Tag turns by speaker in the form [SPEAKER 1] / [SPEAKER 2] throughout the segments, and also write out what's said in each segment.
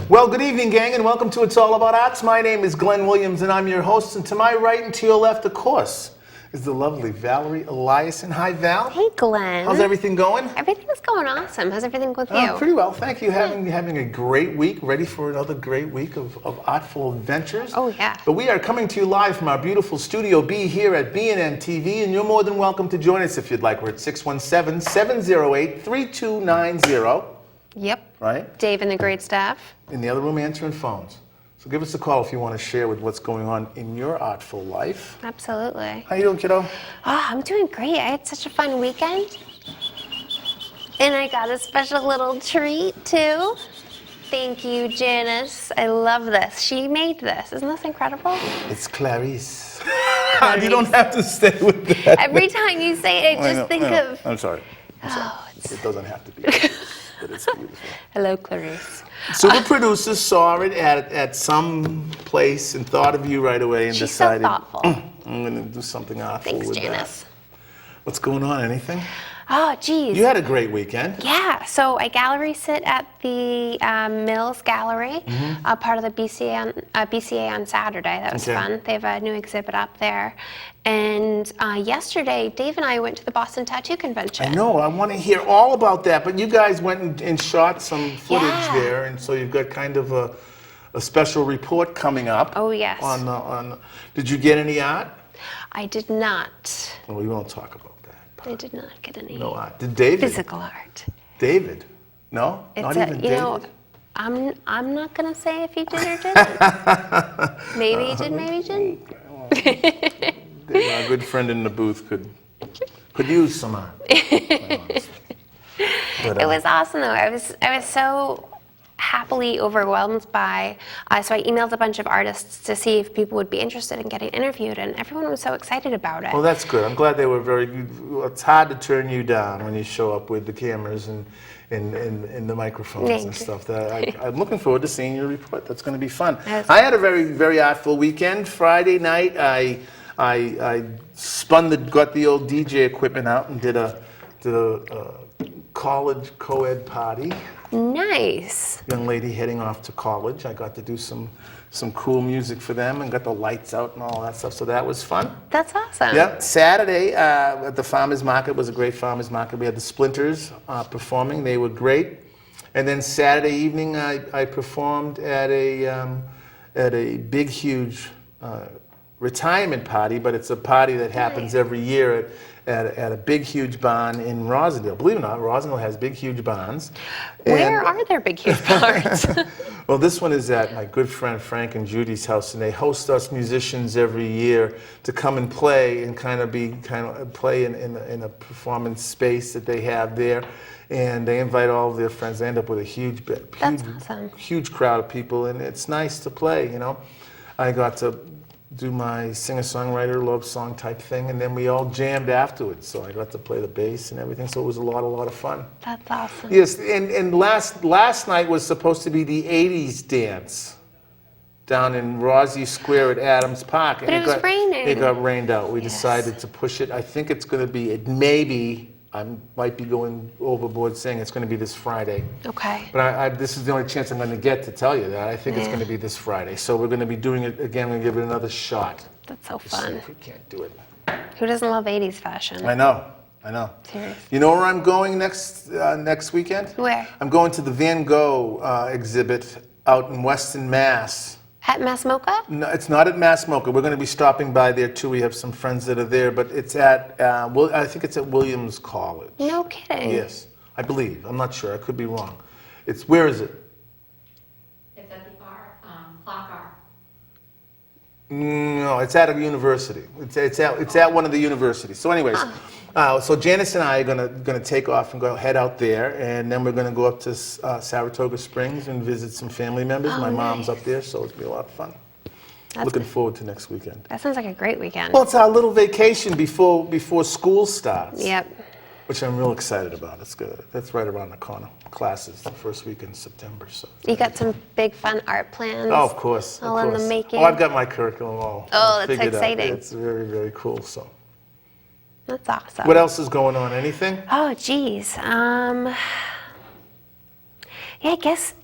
[SPEAKER 1] Well, good evening, gang, and welcome to It's All About Arts. My name is Glenn Williams, and I'm your host. And to my right and to your left, of course, is the lovely Valerie Eliason. Hi, Val.
[SPEAKER 2] Hey, Glenn.
[SPEAKER 1] How's everything going?
[SPEAKER 2] Everything's going awesome. How's everything with you?
[SPEAKER 1] Pretty well, thank you. Having a great week, ready for another great week of artful adventures.
[SPEAKER 2] Oh, yeah.
[SPEAKER 1] But we are coming to you live from our beautiful Studio B here at BNN-TV, and you're more than welcome to join us if you'd like. We're at 617-708-3290.
[SPEAKER 2] Yep.
[SPEAKER 1] Right?
[SPEAKER 2] Dave and the great staff.
[SPEAKER 1] In the other room answering phones. So give us a call if you want to share with what's going on in your artful life.
[SPEAKER 2] Absolutely.
[SPEAKER 1] How you doing, kiddo?
[SPEAKER 2] Oh, I'm doing great. I had such a fun weekend. And I got a special little treat, too. Thank you, Janice. I love this. She made this. Isn't this incredible?
[SPEAKER 1] It's Clarice. You don't have to stay with that.
[SPEAKER 2] Every time you say it, I just think of...
[SPEAKER 1] I'm sorry.
[SPEAKER 2] Oh,
[SPEAKER 1] It doesn't have to be. But it's beautiful.
[SPEAKER 2] Hello, Clarice.
[SPEAKER 1] So the producers saw it at some place and thought of you right away and
[SPEAKER 2] She's
[SPEAKER 1] decided,
[SPEAKER 2] so thoughtful.
[SPEAKER 1] I'm going to do something awful
[SPEAKER 2] Thanks,
[SPEAKER 1] with
[SPEAKER 2] Janice.
[SPEAKER 1] that. What's going on? Anything?
[SPEAKER 2] Oh, geez.
[SPEAKER 1] You had a great weekend.
[SPEAKER 2] Yeah, so I gallery sit at the Mills Gallery, part of the BCA on Saturday. That was fun. They have a new exhibit up there. And yesterday, Dave and I went to the Boston Tattoo Convention.
[SPEAKER 1] I know, I want to hear all about that, but you guys went and shot some footage there, and so you've got kind of a special report coming up.
[SPEAKER 2] Oh, yes.
[SPEAKER 1] Did you get any art?
[SPEAKER 2] I did not.
[SPEAKER 1] Well, we won't talk about that.
[SPEAKER 2] I did not get any
[SPEAKER 1] No art. Did David?
[SPEAKER 2] physical art.
[SPEAKER 1] David? No?
[SPEAKER 2] It's
[SPEAKER 1] Not even David?
[SPEAKER 2] know, I'm not going to say if he did or didn't. Maybe he did, maybe he didn't.
[SPEAKER 1] David, our good friend in the booth could use some art. It
[SPEAKER 2] was awesome, though. I was so happily overwhelmed by, so I emailed a bunch of artists to see if people would be interested in getting interviewed, and everyone was so excited about it.
[SPEAKER 1] Well, that's good. I'm glad they were very good. It's hard to turn you down when you show up with the cameras and the microphones and stuff. I'm looking forward to seeing your report. That's going to be fun. I had a very, very artful weekend. Friday night, I got the old DJ equipment out and did a college co-ed party.
[SPEAKER 2] Nice.
[SPEAKER 1] Young lady heading off to college. I got to do some cool music for them and got the lights out and all that stuff. So that was fun.
[SPEAKER 2] That's awesome.
[SPEAKER 1] Yeah. Saturday at the farmers market was a great farmers market. We had the Splinters performing. They were great. And then Saturday evening I performed at a big huge retirement party, but it's a party that happens every year at a big, huge barn in Rosendale. Believe it or not, Rosendale has big, huge barns.
[SPEAKER 2] Where are there big, huge barns?
[SPEAKER 1] Well, this one is at my good friend Frank and Judy's house, and they host us musicians every year to come and play and play in a performance space that they have there. And they invite all of their friends. They end up with a huge crowd of people, and it's nice to play, you know. I got to do my singer-songwriter love song type thing, and then we all jammed afterwards. So I got to play the bass and everything. So it was a lot of fun.
[SPEAKER 2] That's awesome.
[SPEAKER 1] Yes, and last night was supposed to be the '80s dance down in Rosie Square at Adams Park,
[SPEAKER 2] but it was raining.
[SPEAKER 1] It got rained out. We decided to push it. I think it's going to be I might be going overboard saying it's going to be this Friday.
[SPEAKER 2] Okay.
[SPEAKER 1] But this is the only chance I'm going to get to tell you that. I think it's going to be this Friday. So we're going to be doing it again. We're going to give it another shot.
[SPEAKER 2] That's so fun.
[SPEAKER 1] See if we can't do it.
[SPEAKER 2] Who doesn't love 80s fashion?
[SPEAKER 1] I know.
[SPEAKER 2] Seriously.
[SPEAKER 1] You know where I'm going next weekend?
[SPEAKER 2] Where?
[SPEAKER 1] I'm going to the Van Gogh exhibit out in Weston, Mass.
[SPEAKER 2] At Massmoka?
[SPEAKER 1] No, it's not at Massmoka. We're going to be stopping by there too. We have some friends that are there, but it's at, I think it's at Williams College.
[SPEAKER 2] No kidding.
[SPEAKER 1] Yes, I believe. I'm not sure. I could be wrong. Where is it?
[SPEAKER 3] It's at the Clock Art.
[SPEAKER 1] No, it's at a university. It's at one of the universities. So anyways, so Janice and I are gonna take off and head out there, and then we're gonna go up to Saratoga Springs and visit some family members. My mom's up there, so it'll be a lot of fun. Looking forward to next weekend.
[SPEAKER 2] That sounds like a great weekend.
[SPEAKER 1] Well, it's our little vacation before school starts.
[SPEAKER 2] Yep.
[SPEAKER 1] Which I'm real excited about. It's good. That's right around the corner. Classes the first week in September. So.
[SPEAKER 2] You got some big fun art plans.
[SPEAKER 1] Oh, of course.
[SPEAKER 2] All in the making.
[SPEAKER 1] Oh, I've got my curriculum all.
[SPEAKER 2] That's
[SPEAKER 1] figured
[SPEAKER 2] exciting.
[SPEAKER 1] Out. It's very, very cool. So.
[SPEAKER 2] That's awesome.
[SPEAKER 1] What else is going on? Anything?
[SPEAKER 2] Oh, geez. Yeah,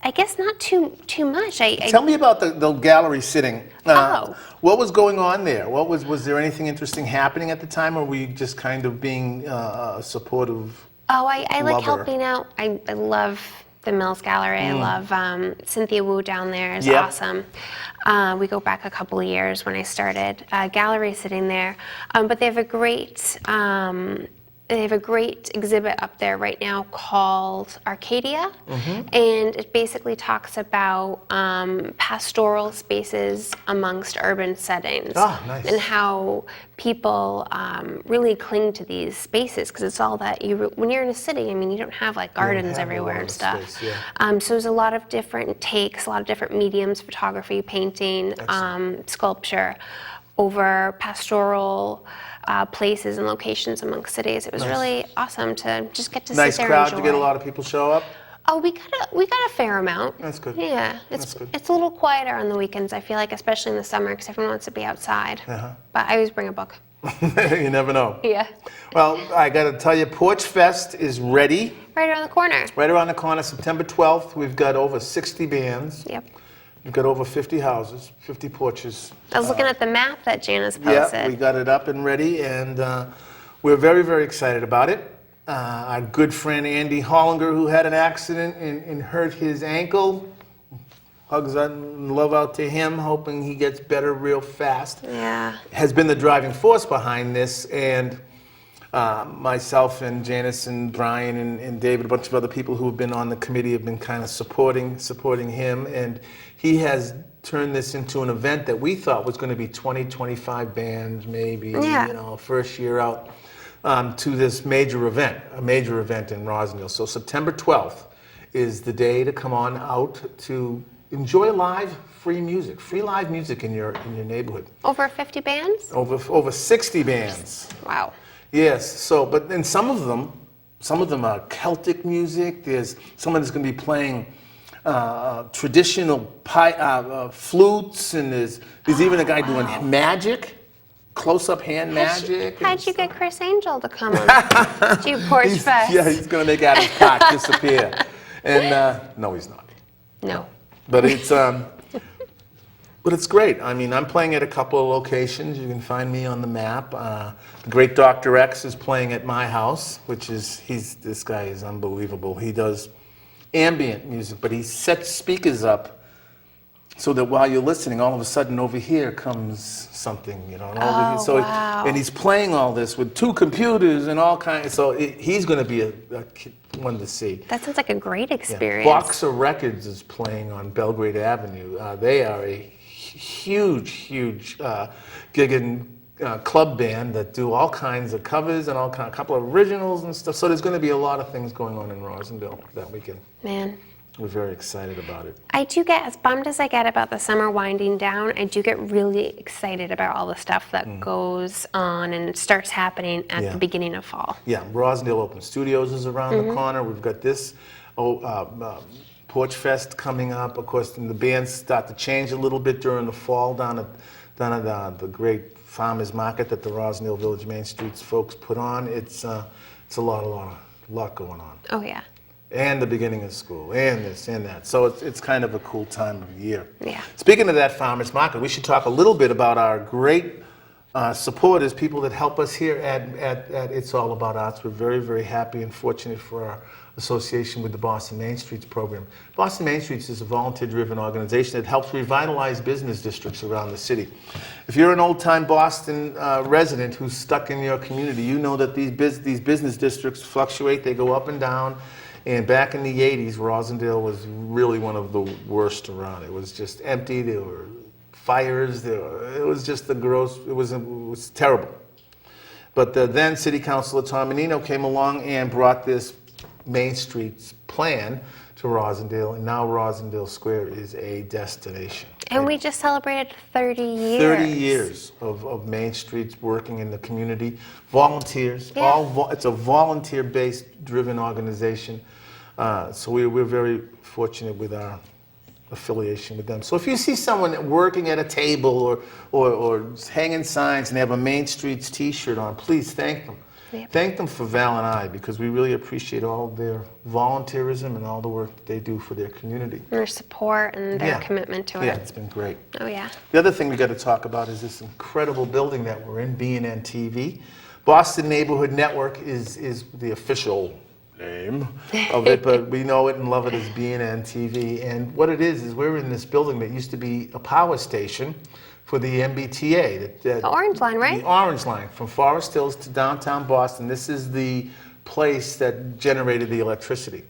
[SPEAKER 2] I guess not too much.
[SPEAKER 1] Tell me about the gallery sitting.
[SPEAKER 2] Oh.
[SPEAKER 1] What was going on there? Was there anything interesting happening at the time, or were you just kind of being supportive?
[SPEAKER 2] Oh, I like
[SPEAKER 1] Lover.
[SPEAKER 2] helping out. I love the Mills Gallery. I love Cynthia Wu down there is
[SPEAKER 1] Yep.
[SPEAKER 2] awesome. We go back a couple of years when I started gallery sitting there, but they have a great exhibit up there right now called Arcadia, and it basically talks about pastoral spaces amongst urban settings,
[SPEAKER 1] Nice.
[SPEAKER 2] and how people really cling to these spaces because it's all that when you're in a city, I mean, you don't have like gardens
[SPEAKER 1] have a
[SPEAKER 2] everywhere
[SPEAKER 1] lot
[SPEAKER 2] and
[SPEAKER 1] of
[SPEAKER 2] stuff.
[SPEAKER 1] space, yeah.
[SPEAKER 2] So there's a lot of different takes, a lot of different mediums: photography, painting, sculpture, over pastoral places and locations amongst cities. It was really awesome to just get to
[SPEAKER 1] Nice
[SPEAKER 2] sit there
[SPEAKER 1] crowd.
[SPEAKER 2] and
[SPEAKER 1] You
[SPEAKER 2] enjoy.
[SPEAKER 1] get a lot of people show up.
[SPEAKER 2] Oh, we got a fair amount.
[SPEAKER 1] That's good.
[SPEAKER 2] Yeah,
[SPEAKER 1] That's good.
[SPEAKER 2] it's a little quieter on the weekends. I feel like, especially in the summer, because everyone wants to be outside. But I always bring a book.
[SPEAKER 1] You never know.
[SPEAKER 2] Yeah,
[SPEAKER 1] Well, I got to tell you, Porch Fest is ready.
[SPEAKER 2] right around the corner.
[SPEAKER 1] Right around the corner, September 12th. We've got over 60 bands.
[SPEAKER 2] Yep.
[SPEAKER 1] We've got over 50 houses, 50 porches.
[SPEAKER 2] I was looking at the map that Janice posted.
[SPEAKER 1] Yeah, we got it up and ready, and we're very, very excited about it. Our good friend Andy Hollinger, who had an accident and hurt his ankle, hugs and love out to him, hoping he gets better real fast,
[SPEAKER 2] Yeah.
[SPEAKER 1] has been the driving force behind this, and myself and Janice and Brian and David, a bunch of other people who have been on the committee have been kind of supporting him, and he has turned this into an event that we thought was going to be 20, 25 bands, maybe,
[SPEAKER 2] Yeah.
[SPEAKER 1] first year out, to this major event in Rosendale. So September 12th is the day to come on out to enjoy live free live music in your neighborhood.
[SPEAKER 2] Over 50 bands?
[SPEAKER 1] Over 60 bands.
[SPEAKER 2] Wow.
[SPEAKER 1] Yes. So, but then some of them are Celtic music. There's someone that's going to be playing traditional flutes, and there's even a guy doing magic, close-up hand magic.
[SPEAKER 2] How'd you get Chris Angel to come on to Porch Fest?
[SPEAKER 1] Yeah, he's going to make Adam's Park disappear. And no, he's not.
[SPEAKER 2] No.
[SPEAKER 1] But it's great. I mean, I'm playing at a couple of locations. You can find me on the map. The great Dr. X is playing at my house, this guy is unbelievable. He does ambient music, but he sets speakers up so that while you're listening, all of a sudden over here comes something, and over here. So
[SPEAKER 2] wow.
[SPEAKER 1] and he's playing all this with 2 computers and all kinds. So he's going to be a one to see.
[SPEAKER 2] That sounds like a great experience.
[SPEAKER 1] Boxer Records is playing on Belgrade Avenue. They are a huge gig and club band that do all kinds of covers and a couple of originals and stuff. So there's going to be a lot of things going on in Rosendale that weekend.
[SPEAKER 2] Man.
[SPEAKER 1] We're very excited about it.
[SPEAKER 2] I do get, as bummed as I get about the summer winding down, I do get really excited about all the stuff that goes on and starts happening at the beginning of fall.
[SPEAKER 1] Yeah, Rosendale Open Studios is around the corner. We've got this Porch Fest coming up. Of course, and the bands start to change a little bit during the fall down at the great farmers market that the Rosendale Village Main Streets folks put on. It's a lot going on.
[SPEAKER 2] Oh, yeah.
[SPEAKER 1] And the beginning of school, and this and that. So it's kind of a cool time of year.
[SPEAKER 2] Yeah.
[SPEAKER 1] Speaking of that farmers market, we should talk a little bit about our great supporters, people that help us here at It's All About Arts. We're very, very happy and fortunate for our association with the Boston Main Streets program. Boston Main Streets is a volunteer-driven organization that helps revitalize business districts around the city. If you're an old-time Boston resident who's stuck in your community, you know that these business districts fluctuate. They go up and down. And back in the 80s, Rosendale was really one of the worst around. It was just empty. There were fires. It was just it was terrible. But then City Councilor Tom Menino came along and brought this Main Streets plan to Rosendale, and now Rosendale Square is a destination.
[SPEAKER 2] And we just celebrated 30 years.
[SPEAKER 1] 30 years of Main Streets working in the community. Volunteers.
[SPEAKER 2] Yeah.
[SPEAKER 1] It's a volunteer-based driven organization. So we're very fortunate with our affiliation with them. So if you see someone working at a table or hanging signs and they have a Main Streets t-shirt on, please thank them.
[SPEAKER 2] Yep.
[SPEAKER 1] Thank them for Val and I, because we really appreciate all their volunteerism and all the work that they do for their community.
[SPEAKER 2] Their support and their
[SPEAKER 1] Yeah.
[SPEAKER 2] commitment to it.
[SPEAKER 1] Yeah, it's been great.
[SPEAKER 2] Oh, yeah.
[SPEAKER 1] The other thing we got to talk about is this incredible building that we're in, BNN-TV. Boston Neighborhood Network is the official name of it, but we know it and love it as BNN-TV. And what it is we're in this building that used to be a power station for the MBTA.
[SPEAKER 2] The Orange Line, right?
[SPEAKER 1] The Orange Line, from Forest Hills to downtown Boston. This is the place that generated the electricity.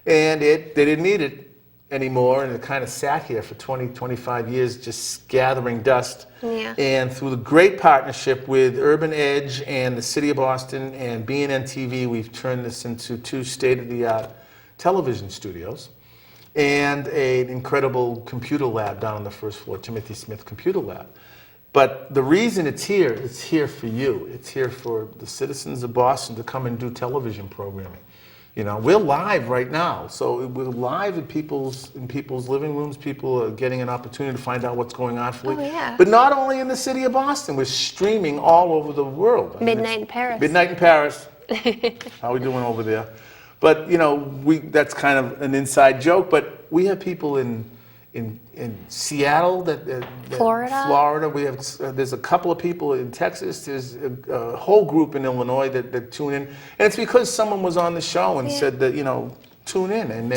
[SPEAKER 1] And they didn't need it anymore, and it kind of sat here for 20, 25 years just gathering dust.
[SPEAKER 2] Yeah.
[SPEAKER 1] And through the great partnership with Urban Edge and the City of Boston and BNN-TV, we've turned this into 2 state-of-the-art television studios and an incredible computer lab down on the first floor, Timothy Smith Computer Lab. But the reason it's here for you. It's here for the citizens of Boston to come and do television programming. You know, we're live right now, so we're live in people's living rooms. People are getting an opportunity to find out what's going on.
[SPEAKER 2] Oh, yeah.
[SPEAKER 1] But not only in the city of Boston, we're streaming all over the world.
[SPEAKER 2] Midnight in Paris.
[SPEAKER 1] Midnight in Paris. How are we doing over there? But you know, that's kind of an inside joke. But we have people in Seattle, Florida. We have there's a couple of people in Texas. There's a whole group in Illinois that tune in, and it's because someone was on the show and said that, you know, tune in. And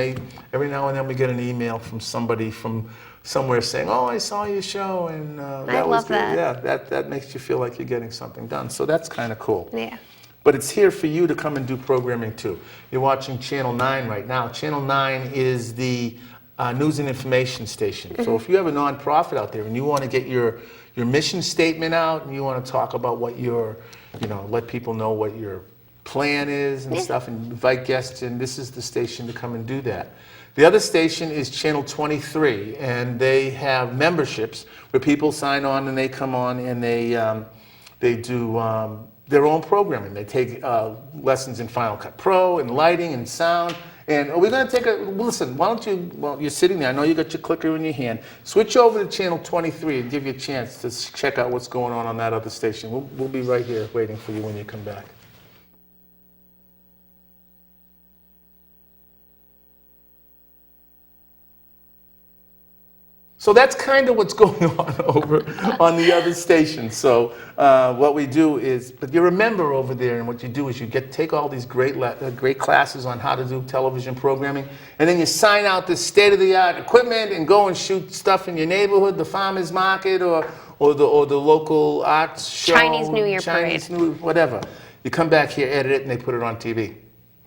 [SPEAKER 1] every now and then we get an email from somebody from somewhere saying, "Oh, I saw your show," and that was
[SPEAKER 2] love
[SPEAKER 1] good.
[SPEAKER 2] that.
[SPEAKER 1] Yeah, that makes you feel like you're getting something done. So that's kind of cool.
[SPEAKER 2] Yeah.
[SPEAKER 1] But it's here for you to come and do programming too. You're watching Channel 9 right now. Channel 9 is the news and information station. So if you have a nonprofit out there and you want to get your mission statement out and you want to talk about what let people know what your plan is and stuff, and invite guests in, this is the station to come and do that. The other station is Channel 23, and they have memberships where people sign on and they come on and they do their own programming. They take lessons in Final Cut Pro and lighting and sound. And we're going to listen, why don't you, while you're sitting there, I know you got your clicker in your hand, switch over to Channel 23 and give you a chance to check out what's going on that other station. We'll be right here waiting for you when you come back. So that's kind of what's going on over on the other station. So what we do is, but you're a member over there, and what you do is you take all these great classes on how to do television programming, and then you sign out this state-of-the-art equipment and go and shoot stuff in your neighborhood, the farmer's market, or the local arts show.
[SPEAKER 2] Chinese New Year parade.
[SPEAKER 1] Whatever. You come back here, edit it, and they put it on TV.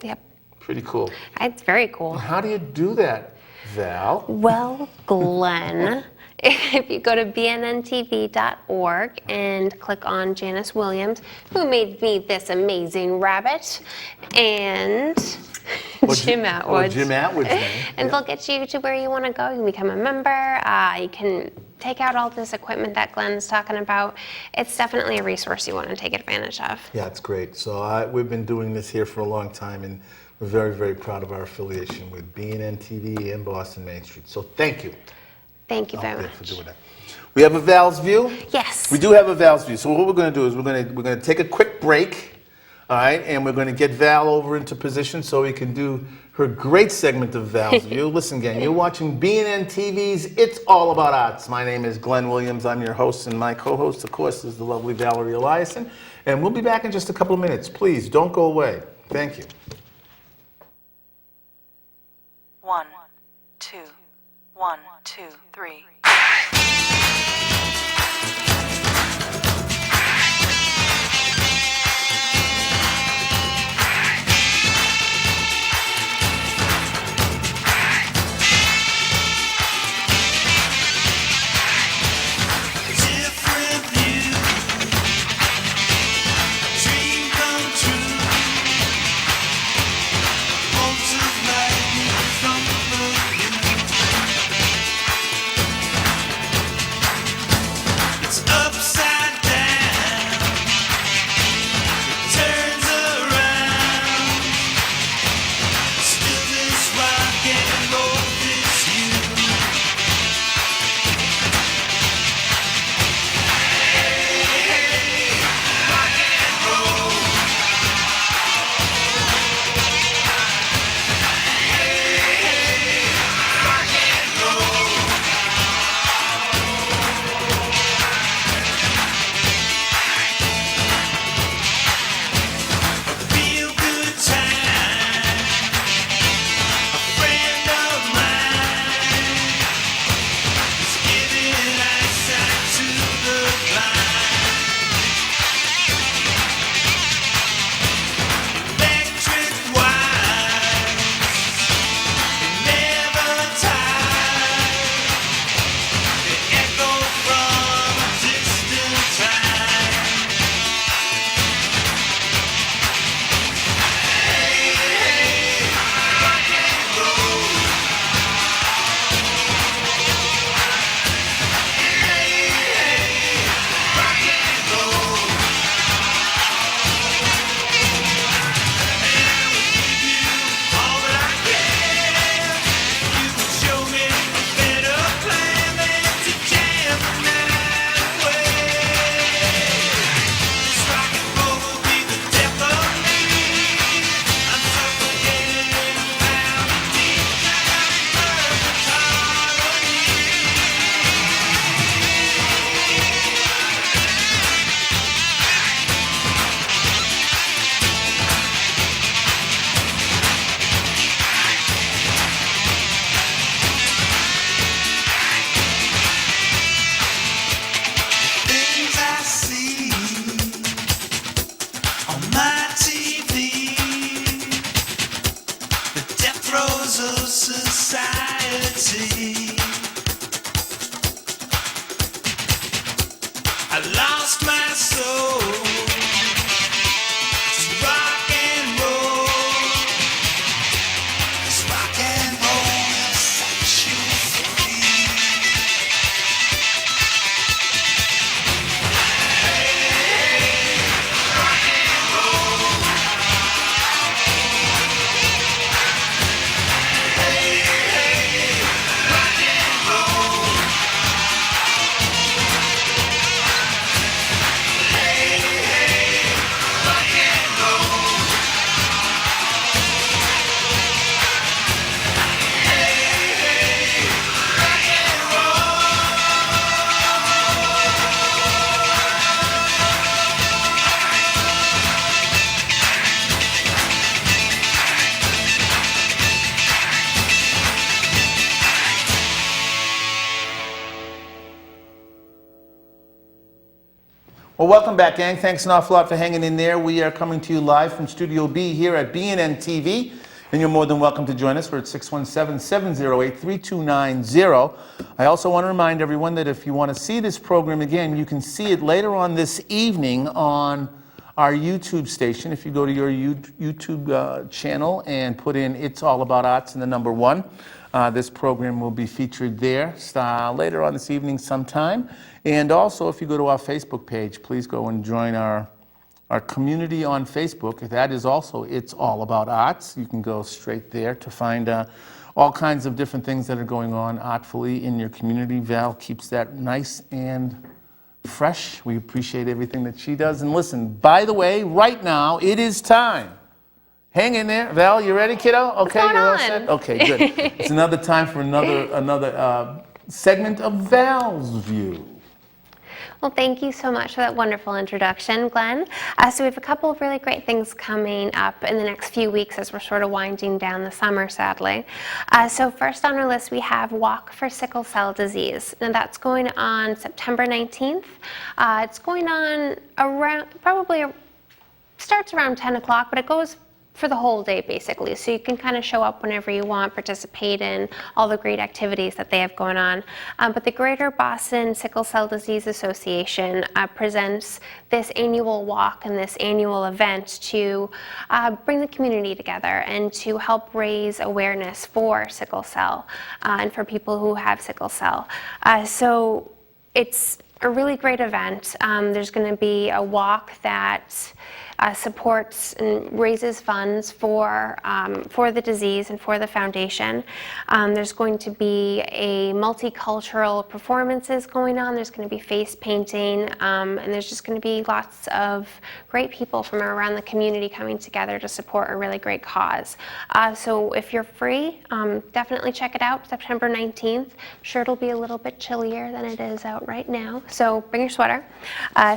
[SPEAKER 2] Yep.
[SPEAKER 1] Pretty cool.
[SPEAKER 2] It's very cool.
[SPEAKER 1] How do you do that, Val?
[SPEAKER 2] Well, Glenn, if you go to bnntv.org and click on Janice Williams, who made me this amazing rabbit, and Jim Atwood's.
[SPEAKER 1] Jim Atwood's name.
[SPEAKER 2] And they'll get you to where you want to go. You can become a member. You can take out all this equipment that Glenn's talking about. It's definitely a resource you want to take advantage of.
[SPEAKER 1] Yeah, it's great. So we've been doing this here for a long time, and we're very, very proud of our affiliation with BNN-TV and Boston Main Street. So thank you.
[SPEAKER 2] Thank you very
[SPEAKER 1] out there
[SPEAKER 2] much.
[SPEAKER 1] for doing that. We have a Val's View?
[SPEAKER 2] Yes.
[SPEAKER 1] We do have a Val's View. So what we're going to do is we're going to take a quick break, all right, and we're going to get Val over into position so we can do her great segment of Val's View. Listen, gang, you're watching BNN-TV's It's All About Arts. My name is Glenn Williams. I'm your host, and my co-host, of course, is the lovely Valerie Eliason. And we'll be back in just a couple of minutes. Please, don't go away. Thank you.
[SPEAKER 4] 1, 2, 1, 2, 3.
[SPEAKER 5] my TV, the death throes of society. I lost my soul to rock and roll, 'cause rock and roll will set you free.
[SPEAKER 1] Well, welcome back, gang. Thanks an awful lot for hanging in there. We are coming to you live from Studio B here at BNN-TV, and you're more than welcome to join us. We're at 617-708-3290. I also want to remind everyone that if you want to see this program again, you can see it later on this evening on our YouTube station. If you go to your YouTube channel and put in It's All About Arts and the number 1, this program will be featured there later on this evening sometime. And also, if you go to our Facebook page, please go and join our community on Facebook. That is also It's All About Arts. You can go straight there to find all kinds of different things that are going on artfully in your community. Val keeps that nice and fresh. We appreciate everything that she does. And listen, by the way, right now, it is time. Hang in there. Val, you ready, kiddo? Okay,
[SPEAKER 2] going
[SPEAKER 1] you're all
[SPEAKER 2] on?
[SPEAKER 1] set? Okay, good. It's another time for another segment of Val's View.
[SPEAKER 2] Well, thank you so much for that wonderful introduction, Glenn. So we have a couple of really great things coming up in the next few weeks as we're sort of winding down the summer, sadly. So first on our list, we have Walk for Sickle Cell Disease. Now that's going on September 19th. It's going on around, starts around 10 o'clock, but it goes for the whole day, basically. So you can kind of show up whenever you want, participate in all the great activities that they have going on. But the Greater Boston Sickle Cell Disease Association presents this annual walk and this annual event to bring the community together and to help raise awareness for sickle cell and for people who have sickle cell. So it's a really great event. There's going to be a walk that supports and raises funds for the disease and for the foundation. There's going to be a multicultural performances going on. There's going to be face painting, and there's just going to be lots of great people from around the community coming together to support a really great cause. So if you're free, definitely check it out, September 19th. Sure, it'll be a little bit chillier than it is out right now, so bring your sweater.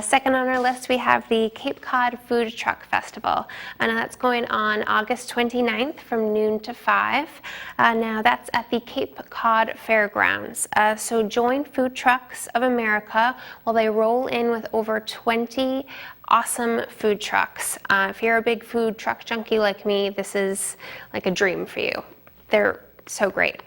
[SPEAKER 2] Second on our list, we have the Cape Cod Food Truck Festival, and that's going on August 29th from noon to 5. Now that's at the Cape Cod Fairgrounds. So join Food Trucks of America while they roll in with over 20 awesome food trucks. If you're a big food truck junkie like me, this is like a dream for you. They're so great.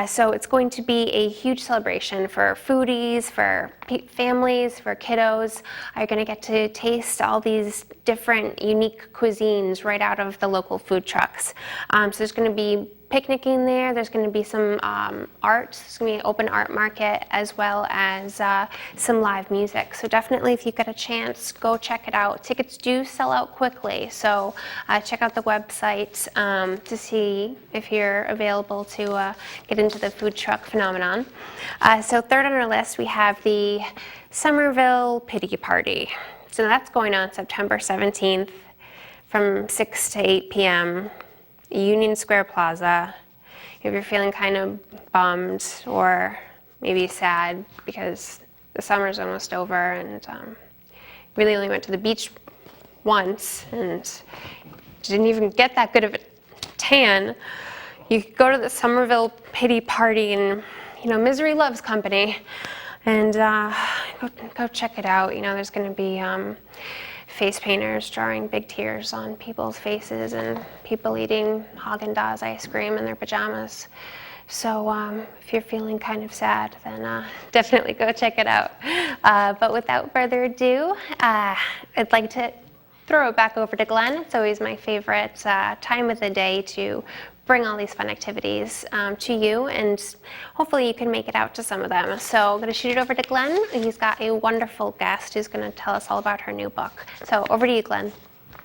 [SPEAKER 2] So it's going to be a huge celebration for foodies, for families, for kiddos. You're going to get to taste all these different unique cuisines right out of the local food trucks. So there's going to be picnicking there. There's going to be some art. There's going to be an open art market as well as some live music. So definitely, if you get a chance, go check it out. Tickets do sell out quickly, so check out the website to see if you're available to get into the food truck phenomenon. So third on our list, we have the Somerville Pity Party. So that's going on September 17th from 6 to 8 p.m. Union Square Plaza. If you're feeling kind of bummed or maybe sad because the summer's almost over and really only went to the beach once and didn't even get that good of a tan, you could go to the Somerville Pity Party, and misery loves company, and go check it out. There's going to be face painters drawing big tears on people's faces and people eating Haagen-Dazs ice cream in their pajamas. So if you're feeling kind of sad, then definitely go check it out. But without further ado, I'd like to throw it back over to Glenn. It's always my favorite time of the day to bring all these fun activities to you, and hopefully you can make it out to some of them. So I'm going to shoot it over to Glenn. He's got a wonderful guest who's going to tell us all about her new book. So over to you, Glenn.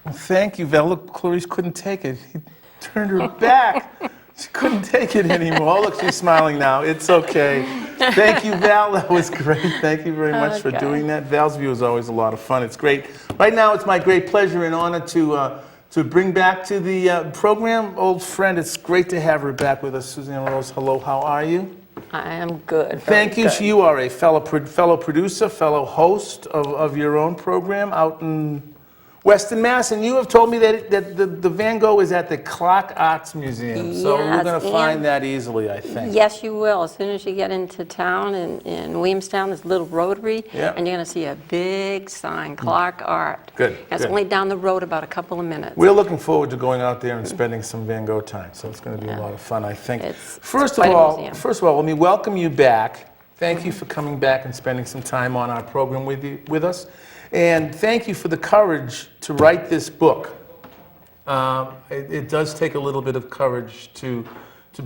[SPEAKER 1] Well, thank you, Val. Look, Clarice couldn't take it. He turned her back. She couldn't take it anymore. Oh, look, she's smiling now. It's okay. Thank you, Val. That was great. Thank you very much for doing that. Val's View is always a lot of fun. It's great. Right now, it's my great pleasure and honor to bring back to the program old friend. It's great to have her back with us. Suzanne Rose, hello. How are you?
[SPEAKER 6] I am good.
[SPEAKER 1] Thank you. So you are a fellow producer, fellow host of your own program out in Western Mass, and you have told me that the Van Gogh is at the Clark Arts Museum, so we're
[SPEAKER 6] Yes,
[SPEAKER 1] going to find that easily, I think.
[SPEAKER 6] Yes, you will. As soon as you get into town in Williamstown, there's a little rotary,
[SPEAKER 1] Yeah.
[SPEAKER 6] and you're going to see a big sign, Clark Art.
[SPEAKER 1] Good,
[SPEAKER 6] And it's
[SPEAKER 1] good.
[SPEAKER 6] only down the road about a couple of minutes.
[SPEAKER 1] We're looking forward to going out there and spending some Van Gogh time, so it's going to be a lot of fun, I think.
[SPEAKER 6] It's
[SPEAKER 1] First
[SPEAKER 6] quite
[SPEAKER 1] of
[SPEAKER 6] a
[SPEAKER 1] all,
[SPEAKER 6] museum.
[SPEAKER 1] let me welcome you back. Thank you for coming back and spending some time on our program with us. And thank you for the courage to write this book. It does take a little bit of courage to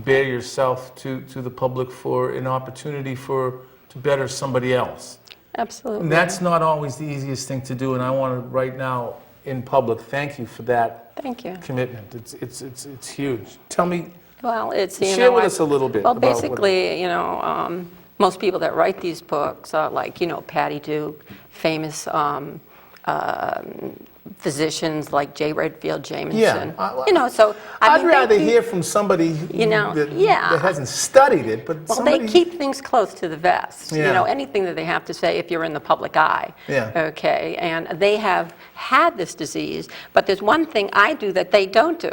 [SPEAKER 1] bear yourself to the public for an opportunity to better somebody else.
[SPEAKER 6] Absolutely.
[SPEAKER 1] And that's not always the easiest thing to do, and I want to right now in public thank you for that
[SPEAKER 6] Thank you.
[SPEAKER 1] commitment. It's huge. Tell me,
[SPEAKER 6] Well, it's,
[SPEAKER 1] share with us a little bit
[SPEAKER 6] Well,
[SPEAKER 1] about what-
[SPEAKER 6] basically, most people that write these books are like, Patty Duke, famous physicians like J. Redfield Jamison.
[SPEAKER 1] Yeah.
[SPEAKER 6] So
[SPEAKER 1] I'd
[SPEAKER 6] they
[SPEAKER 1] rather
[SPEAKER 6] keep-
[SPEAKER 1] hear from somebody that
[SPEAKER 6] yeah.
[SPEAKER 1] hasn't studied it, but
[SPEAKER 6] Well,
[SPEAKER 1] somebody...
[SPEAKER 6] they keep things close to the vest.
[SPEAKER 1] Yeah.
[SPEAKER 6] Anything that they have to say if you're in the public eye.
[SPEAKER 1] Yeah.
[SPEAKER 6] Okay, and they have had this disease, but there's one thing I do that they don't do.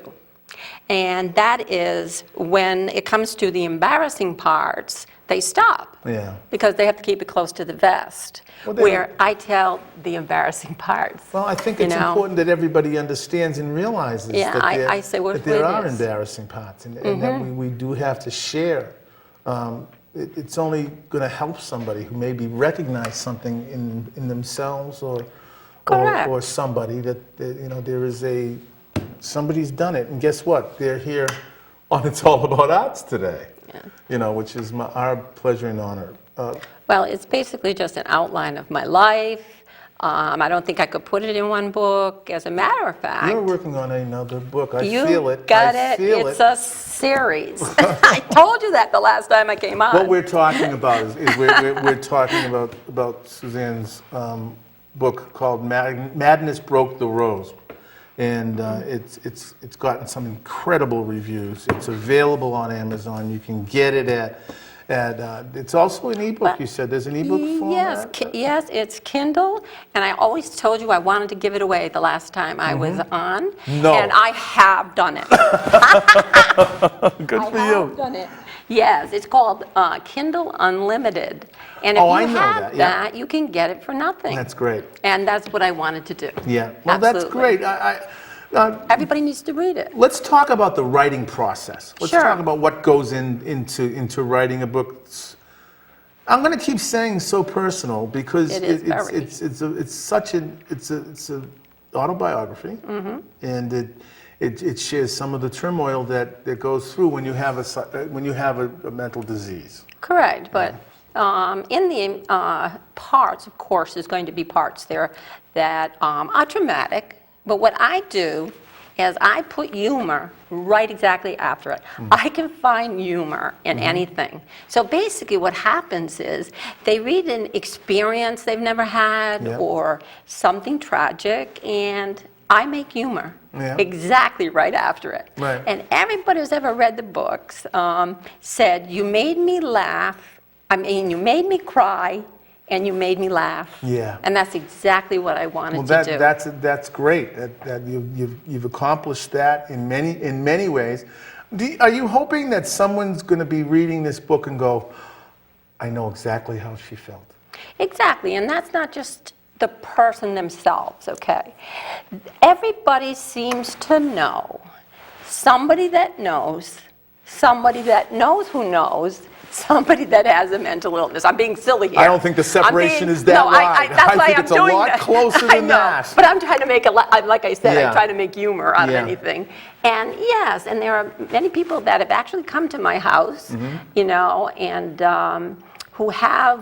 [SPEAKER 6] And that is when it comes to the embarrassing parts, they stop.
[SPEAKER 1] Yeah.
[SPEAKER 6] Because they have to keep it close to the vest,
[SPEAKER 1] Well, they-
[SPEAKER 6] where I tell the embarrassing parts.
[SPEAKER 1] Well, I think it's important that everybody understands and realizes
[SPEAKER 6] Yeah,
[SPEAKER 1] that
[SPEAKER 6] I say what
[SPEAKER 1] that there
[SPEAKER 6] it
[SPEAKER 1] are
[SPEAKER 6] is.
[SPEAKER 1] embarrassing parts, and that we do have to share. It's only going to help somebody who maybe recognize something in themselves or somebody that there is somebody's done it, and guess what? They're here on It's All About Arts today. Which is our pleasure and honor.
[SPEAKER 6] Well, it's basically just an outline of my life. I don't think I could put it in one book. As a matter of fact,
[SPEAKER 1] You're working on another book. I
[SPEAKER 6] you
[SPEAKER 1] feel it.
[SPEAKER 6] got
[SPEAKER 1] I
[SPEAKER 6] it.
[SPEAKER 1] feel
[SPEAKER 6] It's
[SPEAKER 1] it.
[SPEAKER 6] a series. I told you that the last time I came on.
[SPEAKER 1] What we're talking about is we're talking about Suzanne's book called Madness Broke the Rose. And it's gotten some incredible reviews. It's available on Amazon. You can get it at it's also an ebook. You said there's an ebook format.
[SPEAKER 6] Yes, it's Kindle, and I always told you I wanted to give it away the last time I was on.
[SPEAKER 1] No.
[SPEAKER 6] And I have done it.
[SPEAKER 1] Good for
[SPEAKER 6] I have
[SPEAKER 1] you.
[SPEAKER 6] done it. Yes, it's called Kindle Unlimited. And if
[SPEAKER 1] Oh, I
[SPEAKER 6] you
[SPEAKER 1] know
[SPEAKER 6] have
[SPEAKER 1] that, yeah.
[SPEAKER 6] that, you can get it for nothing.
[SPEAKER 1] That's great.
[SPEAKER 6] And that's what I wanted to do.
[SPEAKER 1] Yeah. Well, that's
[SPEAKER 6] Absolutely.
[SPEAKER 1] great.
[SPEAKER 6] Everybody needs to read it.
[SPEAKER 1] Let's talk about the writing process. Let's
[SPEAKER 6] Sure.
[SPEAKER 1] talk about what goes into writing a book. I'm going to keep saying so personal because
[SPEAKER 6] It is very.
[SPEAKER 1] it's an autobiography, and it shares some of the turmoil that goes through when you have a mental disease.
[SPEAKER 6] Correct, but in the parts, of course, there's going to be parts there that are traumatic, but what I do is I put humor right exactly after it. I can find humor in anything. So basically what happens is they read an experience they've never had
[SPEAKER 1] Yeah.
[SPEAKER 6] or something tragic, and I make humor
[SPEAKER 1] Yeah.
[SPEAKER 6] exactly right after it.
[SPEAKER 1] Right.
[SPEAKER 6] And everybody who's ever read the books said, you made me laugh, you made me cry, and you made me laugh.
[SPEAKER 1] Yeah.
[SPEAKER 6] And that's exactly what I wanted to do.
[SPEAKER 1] That's great. That you've accomplished that in many ways. Are you hoping that someone's going to be reading this book and go, I know exactly how she felt?
[SPEAKER 6] Exactly, and that's not just the person themselves, okay? Everybody seems to know somebody that knows who knows, somebody that has a mental illness. I'm being silly here.
[SPEAKER 1] I don't think the separation is that wide.
[SPEAKER 6] That's why
[SPEAKER 1] think
[SPEAKER 6] I'm
[SPEAKER 1] it's a
[SPEAKER 6] doing
[SPEAKER 1] lot
[SPEAKER 6] that.
[SPEAKER 1] closer
[SPEAKER 6] I
[SPEAKER 1] than
[SPEAKER 6] know,
[SPEAKER 1] that.
[SPEAKER 6] but I'm trying to make like I said,
[SPEAKER 1] Yeah.
[SPEAKER 6] I'm trying to make humor out of
[SPEAKER 1] Yeah.
[SPEAKER 6] anything. And yes, and there are many people that have actually come to my house,
[SPEAKER 1] Mm-hmm.
[SPEAKER 6] you know, and who have,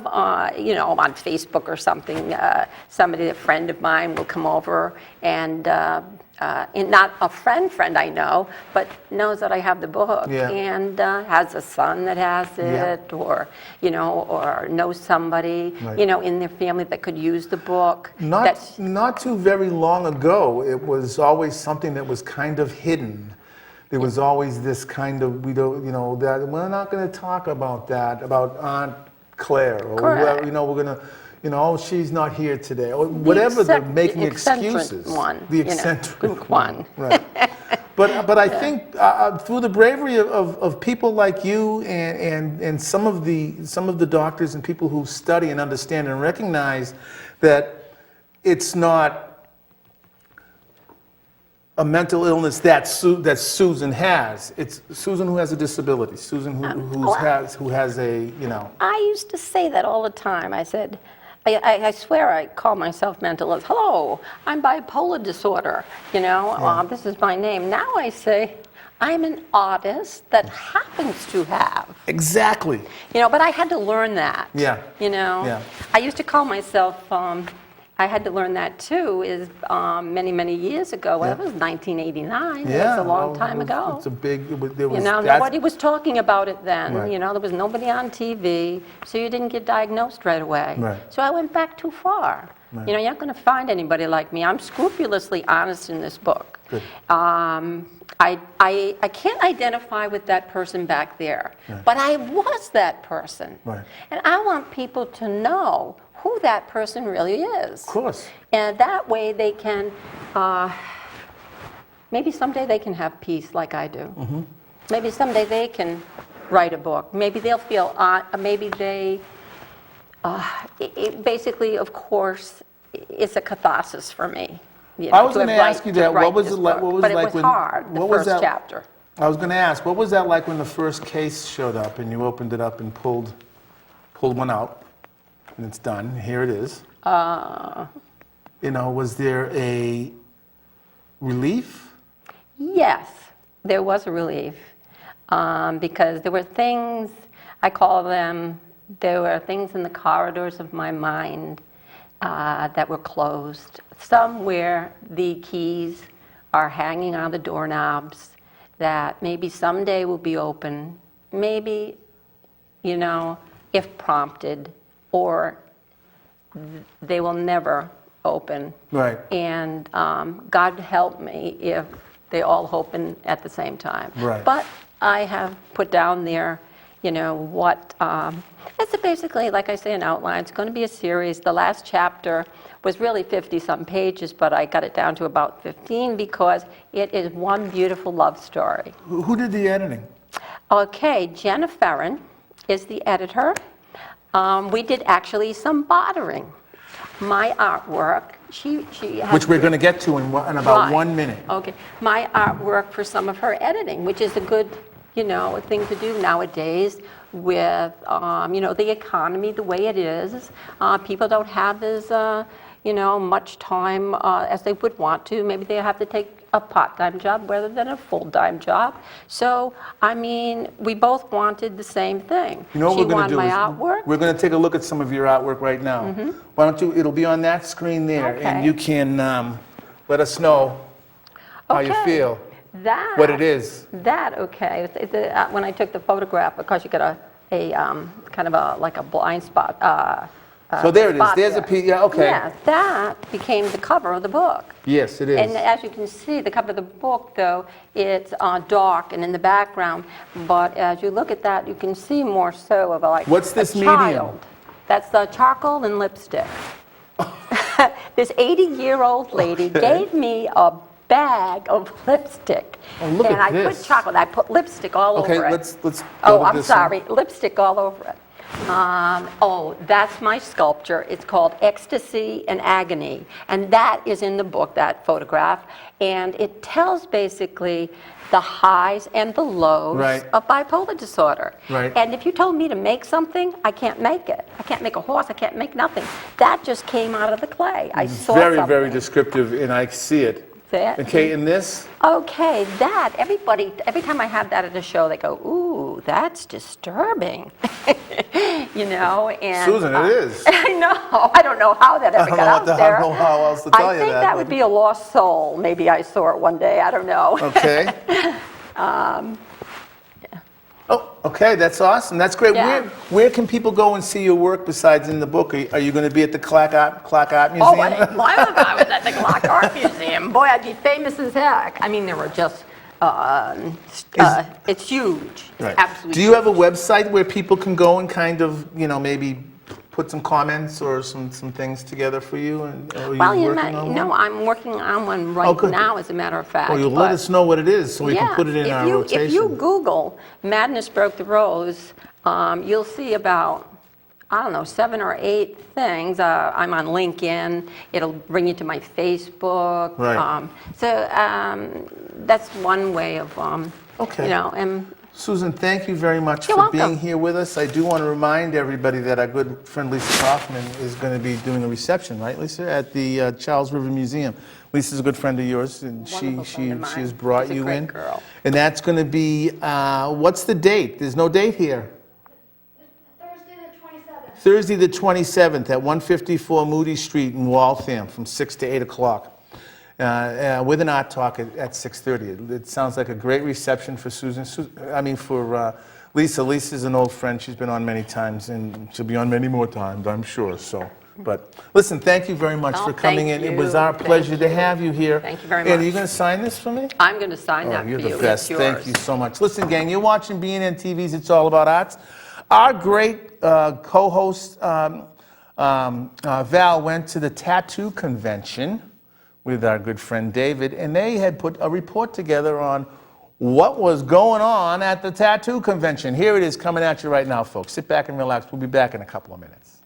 [SPEAKER 6] you know, on Facebook or something, somebody, a friend of mine will come over and not a friend I know, but knows that I have the book
[SPEAKER 1] Yeah.
[SPEAKER 6] and has a son that has
[SPEAKER 1] Yeah.
[SPEAKER 6] it, or, you know, or knows somebody,
[SPEAKER 1] Right.
[SPEAKER 6] you know, in their family that could use the book.
[SPEAKER 1] Not too very long ago, it was always something that was kind of hidden. There was always this kind of, we don't, you know, that we're not going to talk about that, about Aunt Claire, or
[SPEAKER 6] Correct.
[SPEAKER 1] whoever, you know, we're going to, you know, oh, she's not here today, or whatever they're making
[SPEAKER 6] eccentric
[SPEAKER 1] excuses.
[SPEAKER 6] one,
[SPEAKER 1] The
[SPEAKER 6] you know,
[SPEAKER 1] eccentric
[SPEAKER 6] one.
[SPEAKER 1] Right. But I think through the bravery of people like you and some of the doctors and people who study and understand and recognize that it's not a mental illness that Susan has. It's Susan who has a disability. Susan who has a, you know.
[SPEAKER 6] I used to say that all the time. I said, I swear I call myself mental illness. Hello, I'm bipolar disorder, you know, this is my name. Now I say, I'm an artist that happens to have.
[SPEAKER 1] Exactly.
[SPEAKER 6] You know, but I had to learn that.
[SPEAKER 1] Yeah.
[SPEAKER 6] You know?
[SPEAKER 1] Yeah.
[SPEAKER 6] I used to call myself, I had to learn that too, is many, many years ago. Well,
[SPEAKER 1] Yeah.
[SPEAKER 6] it was 1989.
[SPEAKER 1] Yeah.
[SPEAKER 6] That was a long
[SPEAKER 1] well,
[SPEAKER 6] time ago.
[SPEAKER 1] It's a big, there was,
[SPEAKER 6] You know,
[SPEAKER 1] that's-
[SPEAKER 6] nobody was talking about it then.
[SPEAKER 1] Right.
[SPEAKER 6] You know, there was nobody on TV, so you didn't get diagnosed right away.
[SPEAKER 1] Right.
[SPEAKER 6] So I went back too far.
[SPEAKER 1] Right.
[SPEAKER 6] You know, you're not going to find anybody like me. I'm scrupulously honest in this book.
[SPEAKER 1] Good.
[SPEAKER 6] I can't identify with that person back there,
[SPEAKER 1] Right.
[SPEAKER 6] but I was that person.
[SPEAKER 1] Right.
[SPEAKER 6] And I want people to know who that person really is.
[SPEAKER 1] Of course.
[SPEAKER 6] And that way they can, maybe someday they can have peace like I do.
[SPEAKER 1] Mm-hmm.
[SPEAKER 6] Maybe someday they can write a book. Maybe they'll feel, maybe they, basically, of course, it's a catharsis for me. You know,
[SPEAKER 1] I was
[SPEAKER 6] to
[SPEAKER 1] going to
[SPEAKER 6] write-
[SPEAKER 1] ask you
[SPEAKER 6] to
[SPEAKER 1] that.
[SPEAKER 6] write
[SPEAKER 1] What was
[SPEAKER 6] this
[SPEAKER 1] it like?
[SPEAKER 6] book.
[SPEAKER 1] What was
[SPEAKER 6] but
[SPEAKER 1] it like
[SPEAKER 6] it was
[SPEAKER 1] when?
[SPEAKER 6] hard, the
[SPEAKER 1] what was
[SPEAKER 6] first
[SPEAKER 1] that?
[SPEAKER 6] chapter.
[SPEAKER 1] I was going to ask, what was that like when the first case showed up and you opened it up and pulled one out, and it's done. Here it is. You know, was there a relief?
[SPEAKER 6] Yes, there was a relief, because there were things, I call them, there were things in the corridors of my mind that were closed. Somewhere the keys are hanging on the doorknobs that maybe someday will be open, maybe, you know, if prompted, or they will never open.
[SPEAKER 1] Right.
[SPEAKER 6] And God help me if they all open at the same time.
[SPEAKER 1] Right.
[SPEAKER 6] But I have put down there, you know, what, it's basically, like I say, an outline. It's going to be a series. The last chapter was really 50-some pages, but I got it down to about 15 because it is one beautiful love story.
[SPEAKER 1] Who did the editing?
[SPEAKER 6] Okay, Jenna Ferrin is the editor. We did actually some bartering. My artwork, she has...
[SPEAKER 1] Which we're going to get to in about
[SPEAKER 6] Right.
[SPEAKER 1] 1 minute.
[SPEAKER 6] Okay, my artwork for some of her editing, which is a good, you know, thing to do nowadays with, you know, the economy the way it is. People don't have as, you know, much time as they would want to. Maybe they have to take a part-time job rather than a full-time job. So, I mean, we both wanted the same thing.
[SPEAKER 1] You know what
[SPEAKER 6] She
[SPEAKER 1] we're going to
[SPEAKER 6] wanted
[SPEAKER 1] do?
[SPEAKER 6] my
[SPEAKER 1] is
[SPEAKER 6] artwork.
[SPEAKER 1] We're going to take a look at some of your artwork right now. Why don't you, it'll be on that screen there, and
[SPEAKER 6] Okay.
[SPEAKER 1] you can let us know how you
[SPEAKER 6] Okay.
[SPEAKER 1] feel,
[SPEAKER 6] That,
[SPEAKER 1] what it is.
[SPEAKER 6] That, okay. When I took the photograph, because you got a kind of a, like a blind spot.
[SPEAKER 1] So there it is.
[SPEAKER 6] spot
[SPEAKER 1] There's a
[SPEAKER 6] there.
[SPEAKER 1] piece. Yeah, okay.
[SPEAKER 6] Yeah, that became the cover of the book.
[SPEAKER 1] Yes, it is.
[SPEAKER 6] And as you can see, the cover of the book, though, it's dark and in the background. But as you look at that, you can see more so of like
[SPEAKER 1] What's this
[SPEAKER 6] a
[SPEAKER 1] medium?
[SPEAKER 6] child. That's the charcoal and lipstick. This 80-year-old lady gave me a bag of lipstick.
[SPEAKER 1] Oh, look
[SPEAKER 6] and
[SPEAKER 1] at
[SPEAKER 6] I
[SPEAKER 1] this.
[SPEAKER 6] put chocolate, I put lipstick all
[SPEAKER 1] Okay,
[SPEAKER 6] over it.
[SPEAKER 1] let's
[SPEAKER 6] Oh,
[SPEAKER 1] go with
[SPEAKER 6] I'm
[SPEAKER 1] this one.
[SPEAKER 6] sorry, lipstick all over it. Oh, that's my sculpture. It's called Ecstasy and Agony. And that is in the book, that photograph. And it tells basically the highs and the lows
[SPEAKER 1] Right.
[SPEAKER 6] of bipolar disorder.
[SPEAKER 1] Right.
[SPEAKER 6] And if you told me to make something, I can't make it. I can't make a horse. I can't make nothing. That just came out of the clay. I saw
[SPEAKER 1] Very,
[SPEAKER 6] something.
[SPEAKER 1] very descriptive, and I see it.
[SPEAKER 6] That-
[SPEAKER 1] Okay, and this?
[SPEAKER 6] Okay, that, everybody, every time I have that at a show, they go, ooh, that's disturbing. You know, and...
[SPEAKER 1] Susan, it is.
[SPEAKER 6] I know. I don't know how that ever got out there.
[SPEAKER 1] I don't know how else to tell
[SPEAKER 6] I
[SPEAKER 1] you
[SPEAKER 6] think
[SPEAKER 1] that.
[SPEAKER 6] that would be a lost soul. Maybe I saw it one day. I don't know.
[SPEAKER 1] Okay. Oh, okay, that's awesome. That's great.
[SPEAKER 6] Yeah.
[SPEAKER 1] Where can people go and see your work besides in the book? Are you going to be at the Clark Art Museum?
[SPEAKER 6] Oh, why if I was at the Gogh Art Museum? Boy, I'd be famous as heck. I mean, there were just, it's huge. It's
[SPEAKER 1] Right.
[SPEAKER 6] absolutely
[SPEAKER 1] Do you have a website where people can go and kind of, you know, maybe put some comments or some things together for you? And, are you
[SPEAKER 6] Well, you
[SPEAKER 1] working on
[SPEAKER 6] know,
[SPEAKER 1] one?
[SPEAKER 6] I'm working on one
[SPEAKER 1] Oh,
[SPEAKER 6] right
[SPEAKER 1] good.
[SPEAKER 6] now, as a matter of fact.
[SPEAKER 1] Well, you'll let
[SPEAKER 6] but-
[SPEAKER 1] us know what it is so we can put it in our rotation.
[SPEAKER 6] If you Google Madness Broke the Rose, you'll see about, I don't know, 7 or 8 things. I'm on LinkedIn. It'll bring you to my Facebook.
[SPEAKER 1] Right.
[SPEAKER 6] That's one way of,
[SPEAKER 1] Okay.
[SPEAKER 6] you know, and
[SPEAKER 1] Susan, thank you very much
[SPEAKER 6] You're
[SPEAKER 1] for
[SPEAKER 6] welcome.
[SPEAKER 1] being here with us. I do want to remind everybody that our good friend Lisa Kaufman is going to be doing a reception, right, Lisa, at the Charles River Museum. Lisa's a good friend of yours, and
[SPEAKER 6] Wonderful friend of mine.
[SPEAKER 1] she's brought
[SPEAKER 6] She's a
[SPEAKER 1] you
[SPEAKER 6] great
[SPEAKER 1] in.
[SPEAKER 6] girl.
[SPEAKER 1] And that's going to be, what's the date? There's no date here.
[SPEAKER 3] Thursday the 27th.
[SPEAKER 1] Thursday, the 27th, at 154 Moody Street in Waltham, from 6 to 8 o'clock, with an art talk at 6:30. It sounds like a great reception for Susan. For Lisa. Lisa's an old friend. She's been on many times, and she'll be on many more times, I'm sure. So, but listen, thank you very much
[SPEAKER 6] Oh,
[SPEAKER 1] for coming
[SPEAKER 6] thank
[SPEAKER 1] in. It was
[SPEAKER 6] you.
[SPEAKER 1] our pleasure
[SPEAKER 6] Thank
[SPEAKER 1] to
[SPEAKER 6] you.
[SPEAKER 1] have you here.
[SPEAKER 6] Thank you very
[SPEAKER 1] And are
[SPEAKER 6] much.
[SPEAKER 1] you going to sign this for me?
[SPEAKER 6] I'm going to sign that
[SPEAKER 1] You're
[SPEAKER 6] for you.
[SPEAKER 1] the best.
[SPEAKER 6] It's
[SPEAKER 1] Thank
[SPEAKER 6] yours.
[SPEAKER 1] you so much. Listen, gang, you're watching BNN-TV's It's All About Arts. Our great co-host, Val, went to the tattoo convention with our good friend David, and they had put a report together on what was going on at the tattoo convention. Here it is coming at you right now, folks. Sit back and relax. We'll be back in a couple of minutes.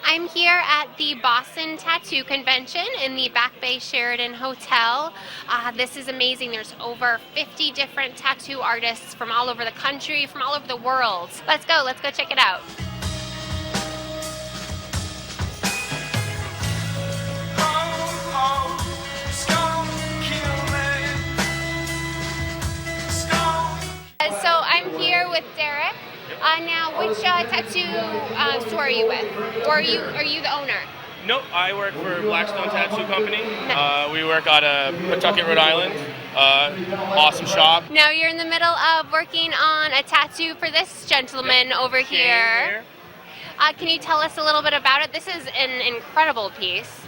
[SPEAKER 2] I'm here at the Boston Tattoo Convention in the Back Bay Sheraton Hotel. This is amazing. There's over 50 different tattoo artists from all over the country, from all over the world. Let's go check it out. So I'm here with Derek. Now, which tattoo store are you with? Or are you the owner?
[SPEAKER 7] Nope, I work for Blackstone Tattoo Company. We work out of Pawtucket, Rhode Island. Awesome shop.
[SPEAKER 2] Now you're in the middle of working on a tattoo for this gentleman over here. Can you tell us a little bit about it? This is an incredible piece.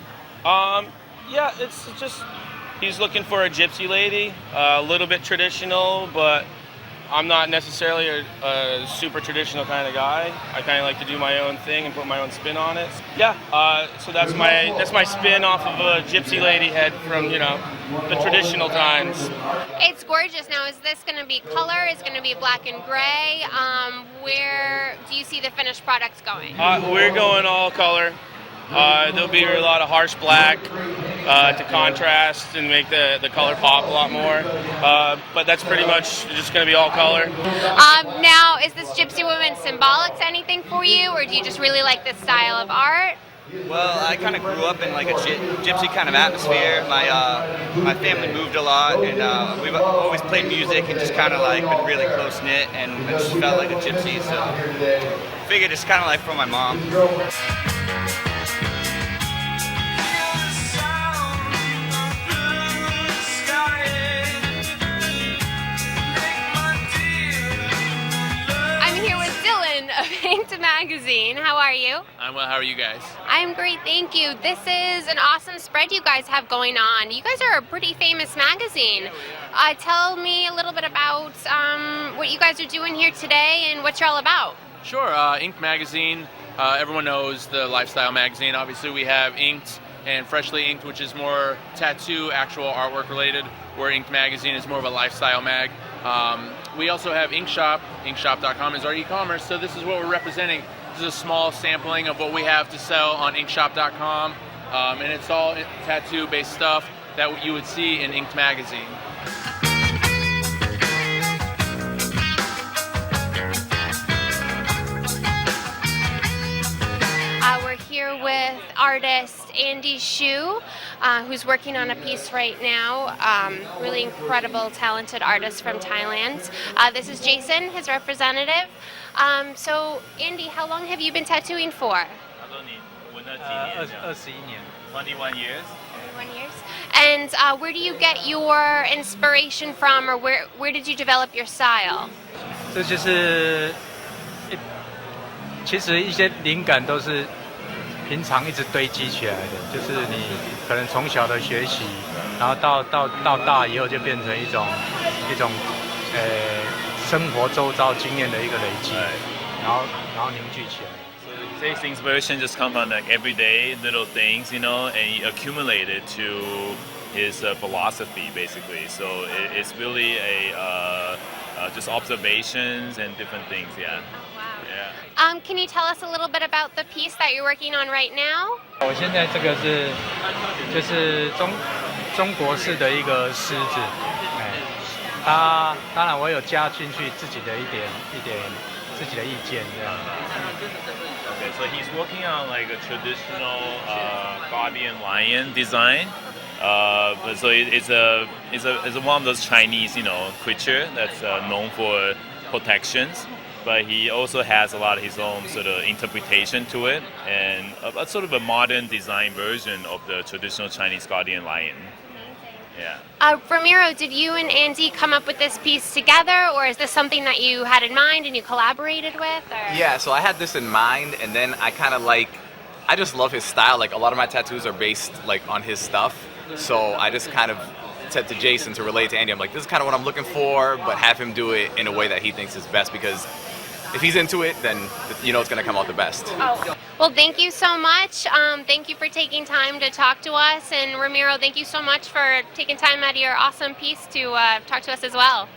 [SPEAKER 7] Yeah, it's just, he's looking for a gypsy lady, a little bit traditional, but I'm not necessarily a super traditional kind of guy. I kind of like to do my own thing and put my own spin on it. Yeah, so that's my spin off of a gypsy lady head from, you know, the traditional times.
[SPEAKER 2] It's gorgeous. Now, is this going to be color? Is it going to be black and gray? Where do you see the finished products going?
[SPEAKER 7] We're going all color. There'll be a lot of harsh black to contrast and make the color pop a lot more. But that's pretty much just going to be all color.
[SPEAKER 2] Now, is this gypsy woman symbolic to anything for you, or do you just really like this style of art?
[SPEAKER 8] Well, I kind of grew up in like a gypsy kind of atmosphere. My family moved a lot, and we've always played music and just kind of like been really close knit, and I just felt like a gypsy. So I figured it's kind of like from my mom.
[SPEAKER 2] I'm here with Dylan of Inked Magazine. How are you?
[SPEAKER 9] I'm well, how are you guys?
[SPEAKER 2] I'm great, thank you. This is an awesome spread you guys have going on. You guys are a pretty famous magazine. Tell me a little bit about what you guys are doing here today and what you're all about.
[SPEAKER 9] Sure. Inked Magazine. Everyone knows the lifestyle magazine. Obviously, we have Inked and Freshly Inked, which is more tattoo, actual artwork related, where Inked Magazine is more of a lifestyle mag. We also have Inkshop. Inkshop.com is our e-commerce, so this is what we're representing. This is a small sampling of what we have to sell on Inkshop.com, and it's all tattoo-based stuff that you would see in Inked Magazine.
[SPEAKER 2] We're here with artist Andy Xu, who's working on a piece right now. Really incredible, talented artist from Thailand. This is Jason, his representative. So, Andy, how long have you been tattooing for?
[SPEAKER 10] 21 years.
[SPEAKER 2] 21 years. And where do you get your inspiration from, or where did you develop your style?
[SPEAKER 10] 这就是其实一些灵感都是平常一直堆积起来的，就是你可能从小的学习，然后到大以后就变成一种生活周遭经验的一个累积，然后凝聚起来。
[SPEAKER 11] So his inspiration just comes from like everyday little things, you know, and he accumulated to his philosophy basically. So it's really just observations and different things, yeah. Yeah.
[SPEAKER 2] Can you tell us a little bit about the piece that you're working on right now?
[SPEAKER 10] 我现在这个就是中国式的一个狮子，当然我有加进去自己的一点自己的意见这样。
[SPEAKER 11] Okay, so he's working on like a traditional guardian lion design. So it's one of those Chinese, you know, creature that's known for protections. But he also has a lot of his own sort of interpretation to it, and a sort of a modern design version of the traditional Chinese guardian lion. Yeah.
[SPEAKER 2] Ramiro, did you and Andy come up with this piece together, or is this something that you had in mind and you collaborated with? Or?
[SPEAKER 12] Yeah, so I had this in mind, and then I kind of I just love his style. Like a lot of my tattoos are based like on his stuff, so I just kind of said to Jason to relate to Andy, I'm like, this is kind of what I'm looking for, but have him do it in a way that he thinks is best, because if he's into it, then you know it's going to come out the best.
[SPEAKER 2] Oh. Well, thank you so much. Thank you for taking time to talk to us. And Ramiro, thank you so much for taking time out of your awesome piece to talk to us as well.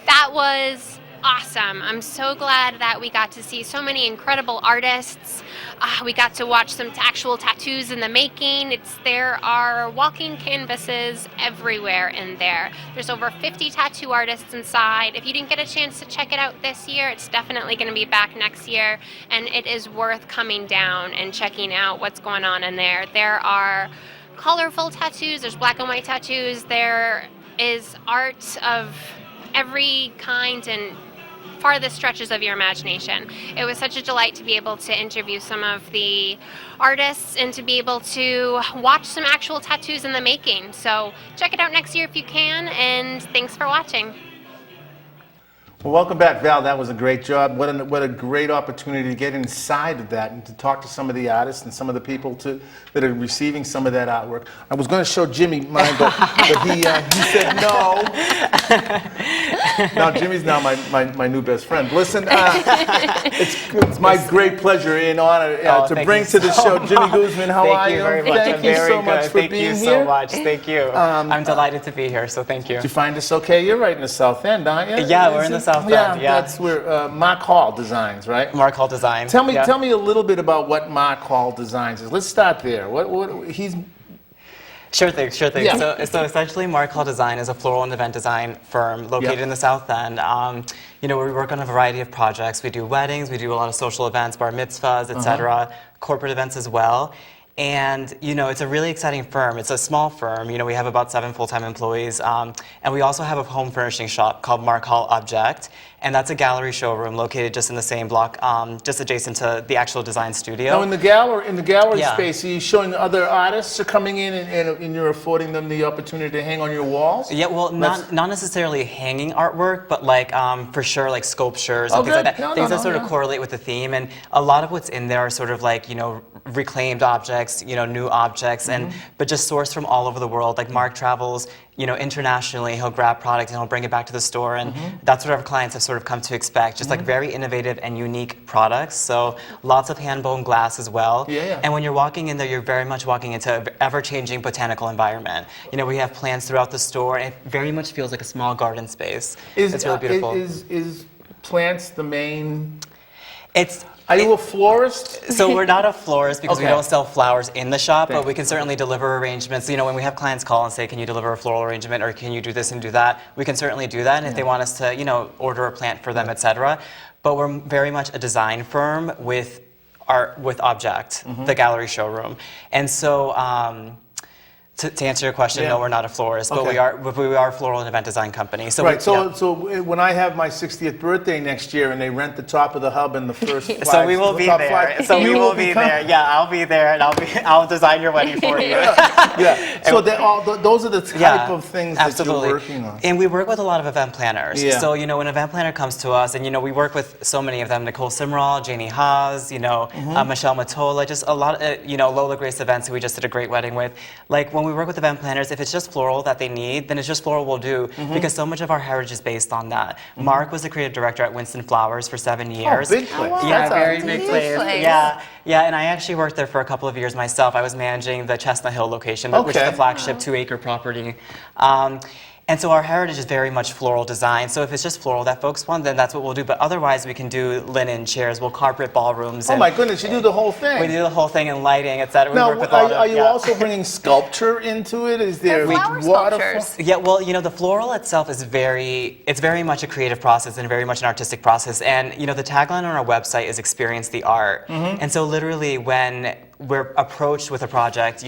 [SPEAKER 2] That was awesome. I'm so glad that we got to see so many incredible artists. We got to watch some actual tattoos in the making. There are walking canvases everywhere in there. There's over 50 tattoo artists inside. If you didn't get a chance to check it out this year, it's definitely going to be back next year, and it is worth coming down and checking out what's going on in there. There are colorful tattoos, there's black and white tattoos, there is art of every kind and farthest stretches of your imagination. It was such a delight to be able to interview some of the artists and to be able to watch some actual tattoos in the making. So check it out next year if you can, and thanks for watching.
[SPEAKER 1] Well, welcome back, Val. That was a great job. What a great opportunity to get inside of that and to talk to some of the artists and some of the people that are receiving some of that artwork. I was going to show Jimmy mine, but he said no. Now Jimmy's now my new best friend. Listen, it's my great pleasure and honor to bring to the show Jimmy Guzman. How are you?
[SPEAKER 13] Thank you very much.
[SPEAKER 1] Thank you so much for being here.
[SPEAKER 13] Thank you so much. Thank you. I'm delighted to be here, so thank you.
[SPEAKER 1] Did you find this okay? You're right in the South End, aren't you?
[SPEAKER 13] Yeah, we're in the South End. Yeah,
[SPEAKER 1] that's where Marc Hall Designs, right?
[SPEAKER 13] Marc Hall Design.
[SPEAKER 1] Tell me a little bit about what Marc Hall Designs is. Let's start there. What he's.
[SPEAKER 13] Sure thing.
[SPEAKER 1] Yeah.
[SPEAKER 13] So essentially, Marc Hall Design is a floral and event design firm located in the South End. We work on a variety of projects. We do weddings, we do a lot of social events, bar mitzvahs, etc., corporate events as well. And, it's a really exciting firm. It's a small firm. We have about 7 full-time employees. And we also have a home furnishing shop called Marc Hall Object. And that's a gallery showroom located just in the same block, just adjacent to the actual design studio.
[SPEAKER 1] Now, in the gallery space, are you showing other artists are coming in and you're affording them the opportunity to hang on your walls?
[SPEAKER 13] Yeah, well, not necessarily hanging artwork, but for sure, like sculptures and things like that. Things that sort of correlate with the theme. And a lot of what's in there are sort of reclaimed objects. projects, new objects, but just sourced from all over the world. Like Marc travels, internationally. He'll grab product and he'll bring it back to the store, and that's what our clients have sort of come to expect. Just like very innovative and unique products. So lots of hand-blown glass as well. And when you're walking in there, you're very much walking into an ever-changing botanical environment. We have plants throughout the store, and it very much feels like a small garden space. It's really beautiful.
[SPEAKER 1] Is plants the main?
[SPEAKER 13] It's.
[SPEAKER 1] Are you a florist?
[SPEAKER 13] So we're not a florist because we
[SPEAKER 1] Okay.
[SPEAKER 13] don't sell flowers in the shop,
[SPEAKER 1] Thank
[SPEAKER 13] but we can certainly deliver arrangements. When we have clients call and say, can you deliver a floral arrangement, or can you do this and do that, we can certainly do that. And if they want us to, order a plant for them, etc. But we're very much a design firm with Object, the gallery showroom. And so, to answer your question, no, we're not a florist, but we are a floral and event design company. So
[SPEAKER 1] Right. So when I have my 60th birthday next year and they rent the top of the hub and the first five,
[SPEAKER 13] So we will be
[SPEAKER 1] top
[SPEAKER 13] there.
[SPEAKER 1] five,
[SPEAKER 13] So we
[SPEAKER 1] you
[SPEAKER 13] will be there. Yeah, I'll be there, and I'll design your wedding for you.
[SPEAKER 1] So those are the type of things that you're working on.
[SPEAKER 13] And we work with a lot of event planners.
[SPEAKER 1] Yeah.
[SPEAKER 13] So an event planner comes to us, and we work with so many of them: Nicole Simral, Janie Haas, Michelle Matola, just a lot of Lola Grace Events, who we just did a great wedding with. Like when we work with event planners, if it's just floral that they need, then it's just floral we'll do, because so much of our heritage is based on that. Marc was the creative director at Winston Flowers for 7 years.
[SPEAKER 1] Oh, big place.
[SPEAKER 2] wow.
[SPEAKER 13] Yeah,
[SPEAKER 2] That's
[SPEAKER 13] very
[SPEAKER 2] a
[SPEAKER 13] big
[SPEAKER 2] huge
[SPEAKER 13] place.
[SPEAKER 2] place.
[SPEAKER 13] Yeah, and I actually worked there for a couple of years myself. I was managing the Chestnut Hill location, which is the flagship 2-acre property. And so our heritage is very much floral design. So if it's just floral that folks want, then that's what we'll do. But otherwise, we can do linen chairs, we'll carpet ballrooms.
[SPEAKER 1] Oh my goodness, you do the whole thing.
[SPEAKER 13] We do the whole thing, and lighting, etc.
[SPEAKER 1] Now,
[SPEAKER 13] We work with all
[SPEAKER 1] are you also bringing sculpture into it? Is there
[SPEAKER 2] flower
[SPEAKER 1] water?
[SPEAKER 2] sculptures.
[SPEAKER 13] Yeah, well, the floral itself is very much a creative process and very much an artistic process. And, the tagline on our website is experience the art. And so literally when we're approached with a project,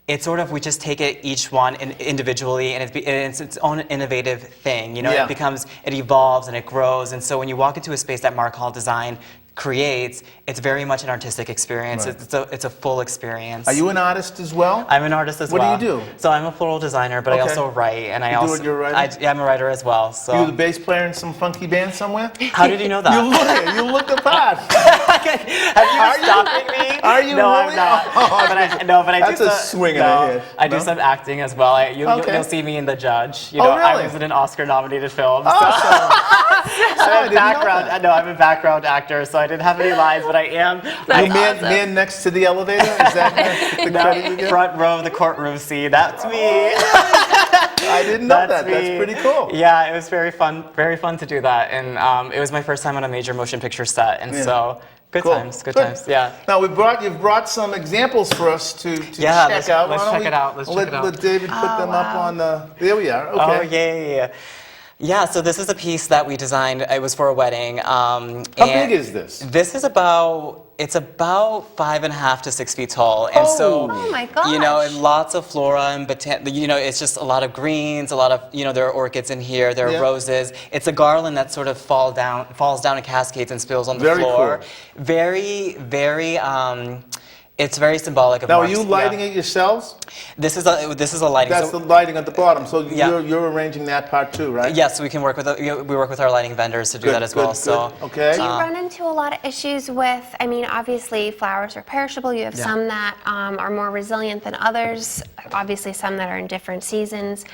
[SPEAKER 13] it's sort of, we just take it each one individually, and it's its own innovative thing. It evolves and it grows. And so when you walk into a space that Marc Hall Design creates, it's very much an artistic experience.
[SPEAKER 1] Right.
[SPEAKER 13] It's a full experience.
[SPEAKER 1] Are you an artist as well?
[SPEAKER 13] I'm an artist as well.
[SPEAKER 1] What do you do?
[SPEAKER 13] So I'm a floral designer, but I also write, and
[SPEAKER 1] You're a writer?
[SPEAKER 13] I'm a writer as well. So
[SPEAKER 1] You the bass player in some funky band somewhere?
[SPEAKER 13] how did you know that?
[SPEAKER 1] You look the part.
[SPEAKER 13] Have you been stalking me?
[SPEAKER 1] Are you
[SPEAKER 13] no,
[SPEAKER 1] really?
[SPEAKER 13] I'm not. But I
[SPEAKER 1] That's
[SPEAKER 13] do
[SPEAKER 1] a swing in the head.
[SPEAKER 13] I do some acting as well. You'll see me in The Judge.
[SPEAKER 1] Oh, really?
[SPEAKER 13] I was in an Oscar-nominated film.
[SPEAKER 1] Awesome.
[SPEAKER 13] I'm a background actor, so I didn't have any lines, but I am.
[SPEAKER 1] Man next to the elevator? Is that the credit you get?
[SPEAKER 13] Front row of the courtroom scene. That's me.
[SPEAKER 1] I didn't know that.
[SPEAKER 13] me.
[SPEAKER 1] That's pretty cool.
[SPEAKER 13] Yeah, it was very fun to do that, and it was my first time on a major motion picture set, and so good times. Yeah.
[SPEAKER 1] Now you've brought some examples for us to check out.
[SPEAKER 13] Let's check it out.
[SPEAKER 1] Let David put them up on the. There we are. Okay.
[SPEAKER 13] Oh yeah. Yeah, so this is a piece that we designed. It was for a wedding.
[SPEAKER 1] How big is this?
[SPEAKER 13] This is about 5.5 to 6 feet tall, and
[SPEAKER 2] Oh my gosh.
[SPEAKER 13] and lots of flora and it's just a lot of greens, a lot of there are orchids in here, there are roses. It's a garland that sort of falls down and cascades and spills on the floor.
[SPEAKER 1] Cool.
[SPEAKER 13] Very, very. It's very symbolic of.
[SPEAKER 1] Now, are you lighting it yourselves?
[SPEAKER 13] This is a lighting.
[SPEAKER 1] That's the lighting at the bottom. So you're arranging that part too, right?
[SPEAKER 13] Yes, we can work with our lighting vendors to do that as well. So
[SPEAKER 1] okay.
[SPEAKER 2] Do you run into a lot of issues with? I mean, obviously flowers are perishable. You have some that are more resilient than others. Obviously, some that are in different seasons.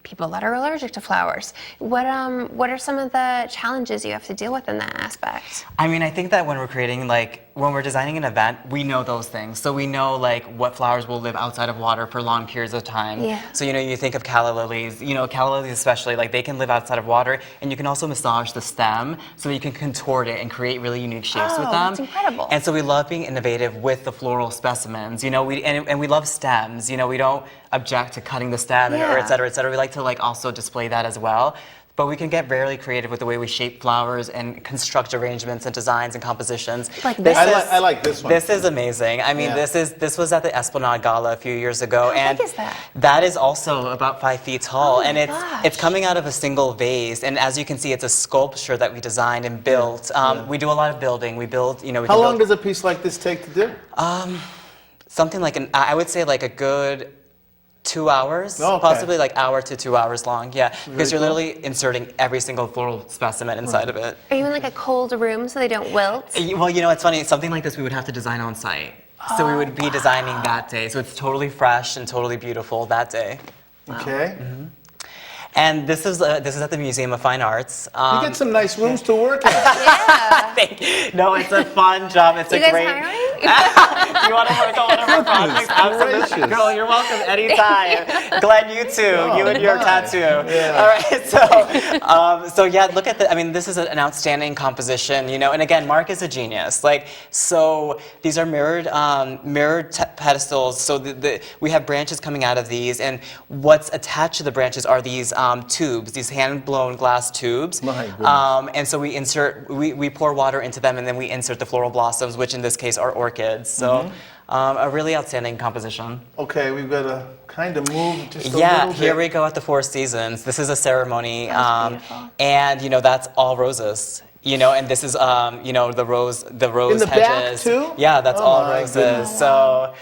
[SPEAKER 2] People that are allergic to flowers. What are some of the challenges you have to deal with in that aspect?
[SPEAKER 13] I mean, I think that when we're designing an event, we know those things. So we know what flowers will live outside of water for long periods of time.
[SPEAKER 2] Yeah.
[SPEAKER 13] So you think of calla lilies. Calla lilies especially, they can live outside of water, and you can also massage the stem so that you can contort it and create really unique shapes with them.
[SPEAKER 2] That's incredible.
[SPEAKER 13] And so we love being innovative with the floral specimens. We love stems. We don't object to cutting the stem or et cetera, et cetera. We like to also display that as well. But we can get very creative with the way we shape flowers and construct arrangements and designs and compositions.
[SPEAKER 2] Like this.
[SPEAKER 1] I like this one.
[SPEAKER 13] This is amazing. I mean, this was at the Esplanade Gala a few years ago.
[SPEAKER 2] How
[SPEAKER 13] and
[SPEAKER 2] big is that?
[SPEAKER 13] That is also about 5 feet tall.
[SPEAKER 2] Oh my
[SPEAKER 13] and
[SPEAKER 2] gosh.
[SPEAKER 13] it's coming out of a single vase. And as you can see, it's a sculpture that we designed and built. We do a lot of building. We build,
[SPEAKER 1] How long does a piece like this take to do?
[SPEAKER 13] Something like I would say a good 2 hours, possibly hour to 2 hours long. Yeah, because you're literally inserting every single floral specimen inside of it.
[SPEAKER 2] Are you in a cold room so they don't wilt?
[SPEAKER 13] Well, it's funny. Something like this we would have to design on site. So we would be designing that day. So it's totally fresh and totally beautiful that day.
[SPEAKER 1] Okay.
[SPEAKER 13] And this is at the Museum of Fine Arts.
[SPEAKER 1] You get some nice rooms to work in.
[SPEAKER 13] No, it's a fun job. It's
[SPEAKER 2] You
[SPEAKER 13] a
[SPEAKER 2] guys
[SPEAKER 13] great.
[SPEAKER 2] hiring?
[SPEAKER 13] You want to work on one of our projects? Absolutely.
[SPEAKER 1] gracious.
[SPEAKER 13] Girl, you're welcome anytime. Glenn, you too. You and your tattoo.
[SPEAKER 1] Yeah.
[SPEAKER 13] All right. So yeah, look at the. I mean, this is an outstanding composition. You know, and again, Marc is a genius. Like, so these are mirrored pedestals. So we have branches coming out of these, and what's attached to the branches are these tubes, these hand-blown glass tubes.
[SPEAKER 1] My goodness.
[SPEAKER 13] And so we pour water into them, and then we insert the floral blossoms, which in this case are orchids. So a really outstanding composition.
[SPEAKER 1] Okay, we've got to kind of move just a little
[SPEAKER 13] Yeah,
[SPEAKER 1] bit.
[SPEAKER 13] here we go at the Four Seasons. This is a ceremony,
[SPEAKER 2] beautiful.
[SPEAKER 13] and you know that's all roses. You know, and this is you know the rose
[SPEAKER 1] In the
[SPEAKER 13] hedges.
[SPEAKER 1] back too?
[SPEAKER 13] Yeah, that's
[SPEAKER 1] Oh,
[SPEAKER 13] all
[SPEAKER 1] my
[SPEAKER 13] roses.
[SPEAKER 1] goodness.
[SPEAKER 13] So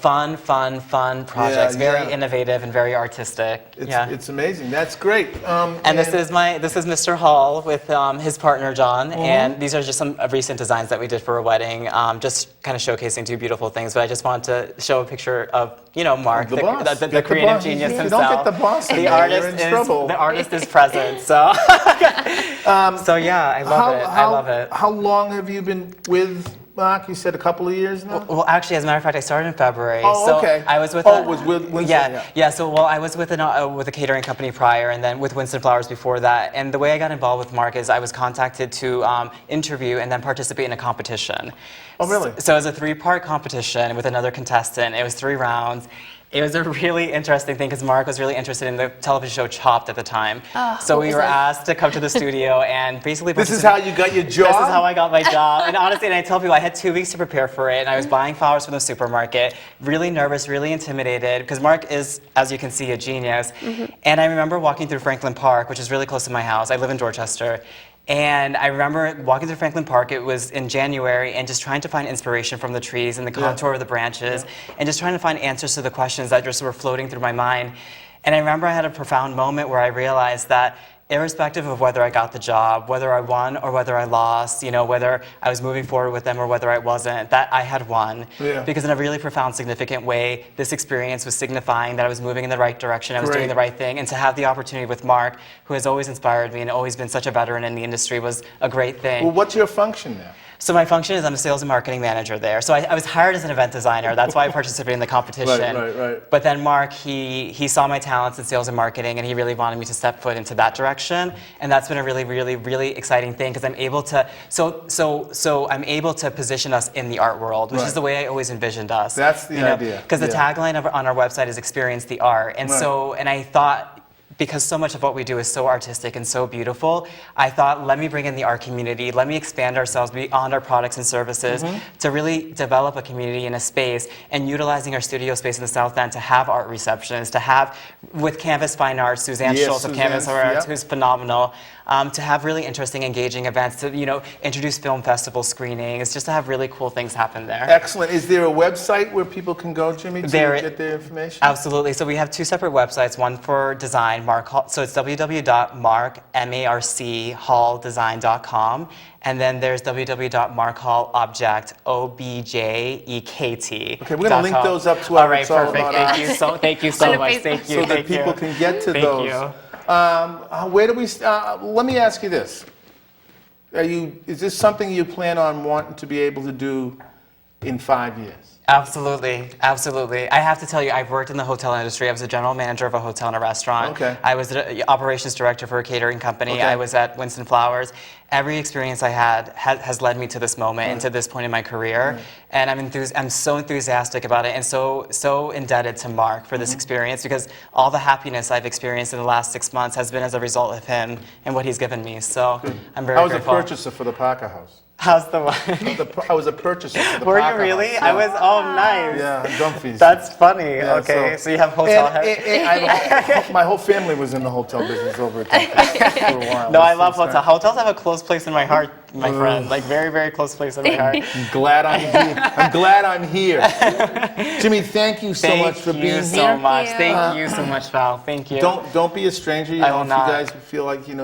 [SPEAKER 13] fun projects.
[SPEAKER 1] Yeah,
[SPEAKER 13] Very
[SPEAKER 1] yeah.
[SPEAKER 13] innovative and very artistic.
[SPEAKER 1] It's amazing. That's great.
[SPEAKER 13] And this is Mr. Hall with his partner John, and these are just some recent designs that we did for a wedding, just kind of showcasing two beautiful things. But I just want to show a picture of Marc,
[SPEAKER 1] The boss.
[SPEAKER 13] the
[SPEAKER 1] Get the
[SPEAKER 13] creative
[SPEAKER 1] boss.
[SPEAKER 13] genius
[SPEAKER 1] You
[SPEAKER 13] himself.
[SPEAKER 1] don't get the boss in
[SPEAKER 13] The
[SPEAKER 1] there,
[SPEAKER 13] artist
[SPEAKER 1] you're in trouble.
[SPEAKER 13] the artist is present. So so yeah, I love it. I love it.
[SPEAKER 1] How long have you been with Marc? You said a couple of years now?
[SPEAKER 13] Well, actually, as a matter of fact, I started in February.
[SPEAKER 1] Oh,
[SPEAKER 13] so
[SPEAKER 1] okay.
[SPEAKER 13] I was with
[SPEAKER 1] Winston,
[SPEAKER 13] yeah. So I was with a catering company prior, and then with Winston Flowers before that. And the way I got involved with Marc is I was contacted to interview and then participate in a competition.
[SPEAKER 1] Oh, really?
[SPEAKER 13] So it was a 3-part competition with another contestant. It was 3 rounds. It was a really interesting thing because Marc was really interested in the television show Chopped at the time. So we were asked to come to the studio and basically
[SPEAKER 1] This is how you got your job?
[SPEAKER 13] This is how I got my job. And honestly, and I tell people I had 2 weeks to prepare for it, and I was buying flowers from the supermarket, really nervous, really intimidated, because Marc is, as you can see, a genius. And I remember walking through Franklin Park, which is really close to my house. I live in Dorchester. And I remember walking through Franklin Park, it was in January, and just trying to find inspiration from the trees and the contour of the branches, and just trying to find answers to the questions that just were floating through my mind. And I remember I had a profound moment where I realized that irrespective of whether I got the job, whether I won or whether I lost, you know, whether I was moving forward with them or whether I wasn't, that I had won.
[SPEAKER 1] Yeah.
[SPEAKER 13] Because in a really profound, significant way, this experience was signifying that I was moving in the right direction, I was doing the right thing, and to have the opportunity with Marc, who has always inspired me and always been such a veteran in the industry, was a great thing.
[SPEAKER 1] Well, what's your function there?
[SPEAKER 13] So my function is I'm a sales and marketing manager there. So I was hired as an event designer. That's why I participated in the competition.
[SPEAKER 1] Right.
[SPEAKER 13] But then Marc, he saw my talents in sales and marketing, and he really wanted me to step foot into that direction. And that's been a really, really, really exciting thing because I'm able to. So I'm able to position us in the art world, which is the way I always envisioned us.
[SPEAKER 1] That's the idea.
[SPEAKER 13] Because the tagline on our website is "Experience the Art," and and I thought, because so much of what we do is so artistic and so beautiful, I thought, let me bring in the art community, let me expand ourselves beyond our products and services to really develop a community and a space, and utilizing our studio space in the South End to have art receptions, to have, with Canvas Fine Arts, Suzanne Schultz of Canvas Fine Arts, who's phenomenal, to have really interesting, engaging events, to introduce film festival screenings, just to have really cool things happen there.
[SPEAKER 1] Excellent. Is there a website where people can go, Jimmy, to get their information?
[SPEAKER 13] Absolutely. So we have 2 separate websites, one for design, Marc Hall, so it's www.marchalldesign.com, and then there's www.marchallobject, OBJEKT.
[SPEAKER 1] Okay, we're going to link those up to our.
[SPEAKER 13] All right, perfect. Thank you so much. Thank you.
[SPEAKER 1] So that people can get to those.
[SPEAKER 13] Thank you.
[SPEAKER 1] Where do we? Let me ask you this: is this something you plan on wanting to be able to do in 5 years?
[SPEAKER 13] Absolutely. I have to tell you, I've worked in the hotel industry. I was a general manager of a hotel and a restaurant.
[SPEAKER 1] Okay.
[SPEAKER 13] I was the operations director for a catering company.
[SPEAKER 1] Okay.
[SPEAKER 13] I was at Winston Flowers. Every experience I had has led me to this moment and to this point in my career. And I'm so enthusiastic about it, and so indebted to Marc for this experience, because all the happiness I've experienced in the last 6 months has been as a result of him and what he's given me. So I'm very grateful.
[SPEAKER 1] I was a purchaser for the Parker House.
[SPEAKER 13] How's the one?
[SPEAKER 1] I was a purchaser for the
[SPEAKER 13] Were
[SPEAKER 1] Parker
[SPEAKER 13] you really?
[SPEAKER 1] House.
[SPEAKER 13] I was. Oh, nice.
[SPEAKER 1] Yeah, Dumfries.
[SPEAKER 13] That's funny.
[SPEAKER 1] Yeah,
[SPEAKER 13] okay, so you have hotel head.
[SPEAKER 1] My whole family was in the hotel business over at Dumfries for a while.
[SPEAKER 13] No, I love hotel. Hotels have a close place in my heart, my friend. Like very, very close place in my heart.
[SPEAKER 1] I'm glad I'm here. Jimmy, thank you so much for being here.
[SPEAKER 13] Thank you so much, Val. Thank you.
[SPEAKER 1] Don't be a stranger.
[SPEAKER 13] I will not.
[SPEAKER 1] If you guys feel like you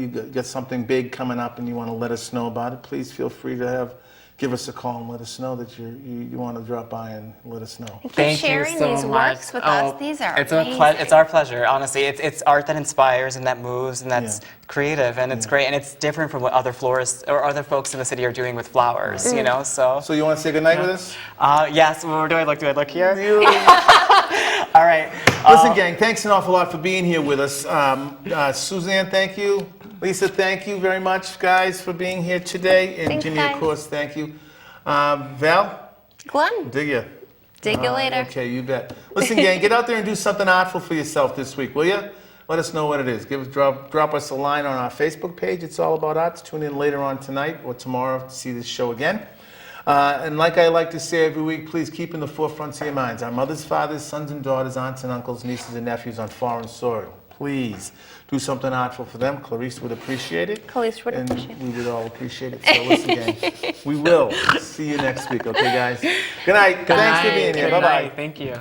[SPEAKER 1] got something big coming up and you want to let us know about it, please feel free to have give us a call and let us know that you want to drop by and let us know.
[SPEAKER 2] Keep sharing these works with us. These are amazing.
[SPEAKER 13] It's our pleasure, honestly. It's art that inspires and that moves and that's creative and it's great and it's different from what other florists or other folks in the city are doing with flowers, you know. So
[SPEAKER 1] you want to say goodnight with us?
[SPEAKER 13] Yes. Where do I look? Do I look here? All right.
[SPEAKER 1] Listen, gang, thanks an awful lot for being here with us. Suzanne, thank you. Lisa, thank you very much, guys, for being here today. And
[SPEAKER 2] Thanks,
[SPEAKER 1] Ginny,
[SPEAKER 2] guys.
[SPEAKER 1] of course, thank you. Val?
[SPEAKER 2] Glenn,
[SPEAKER 1] Dig ya.
[SPEAKER 2] dig you later.
[SPEAKER 1] Okay, you bet. Listen, gang, get out there and do something artful for yourself this week, will you? Let us know what it is. Drop us a line on our Facebook page. It's all about arts. Tune in later on tonight or tomorrow to see this show again. And like I like to say every week, please keep in the forefront of your minds our mothers, fathers, sons and daughters, aunts and uncles, nieces and nephews on foreign soil. Please do something artful for them. Clarice would appreciate it.
[SPEAKER 2] Clarice would appreciate it.
[SPEAKER 1] And we would all appreciate it. So listen, gang, we will see you next week, okay, guys? Good night. Thanks for being here. Bye-bye.
[SPEAKER 13] Thank you.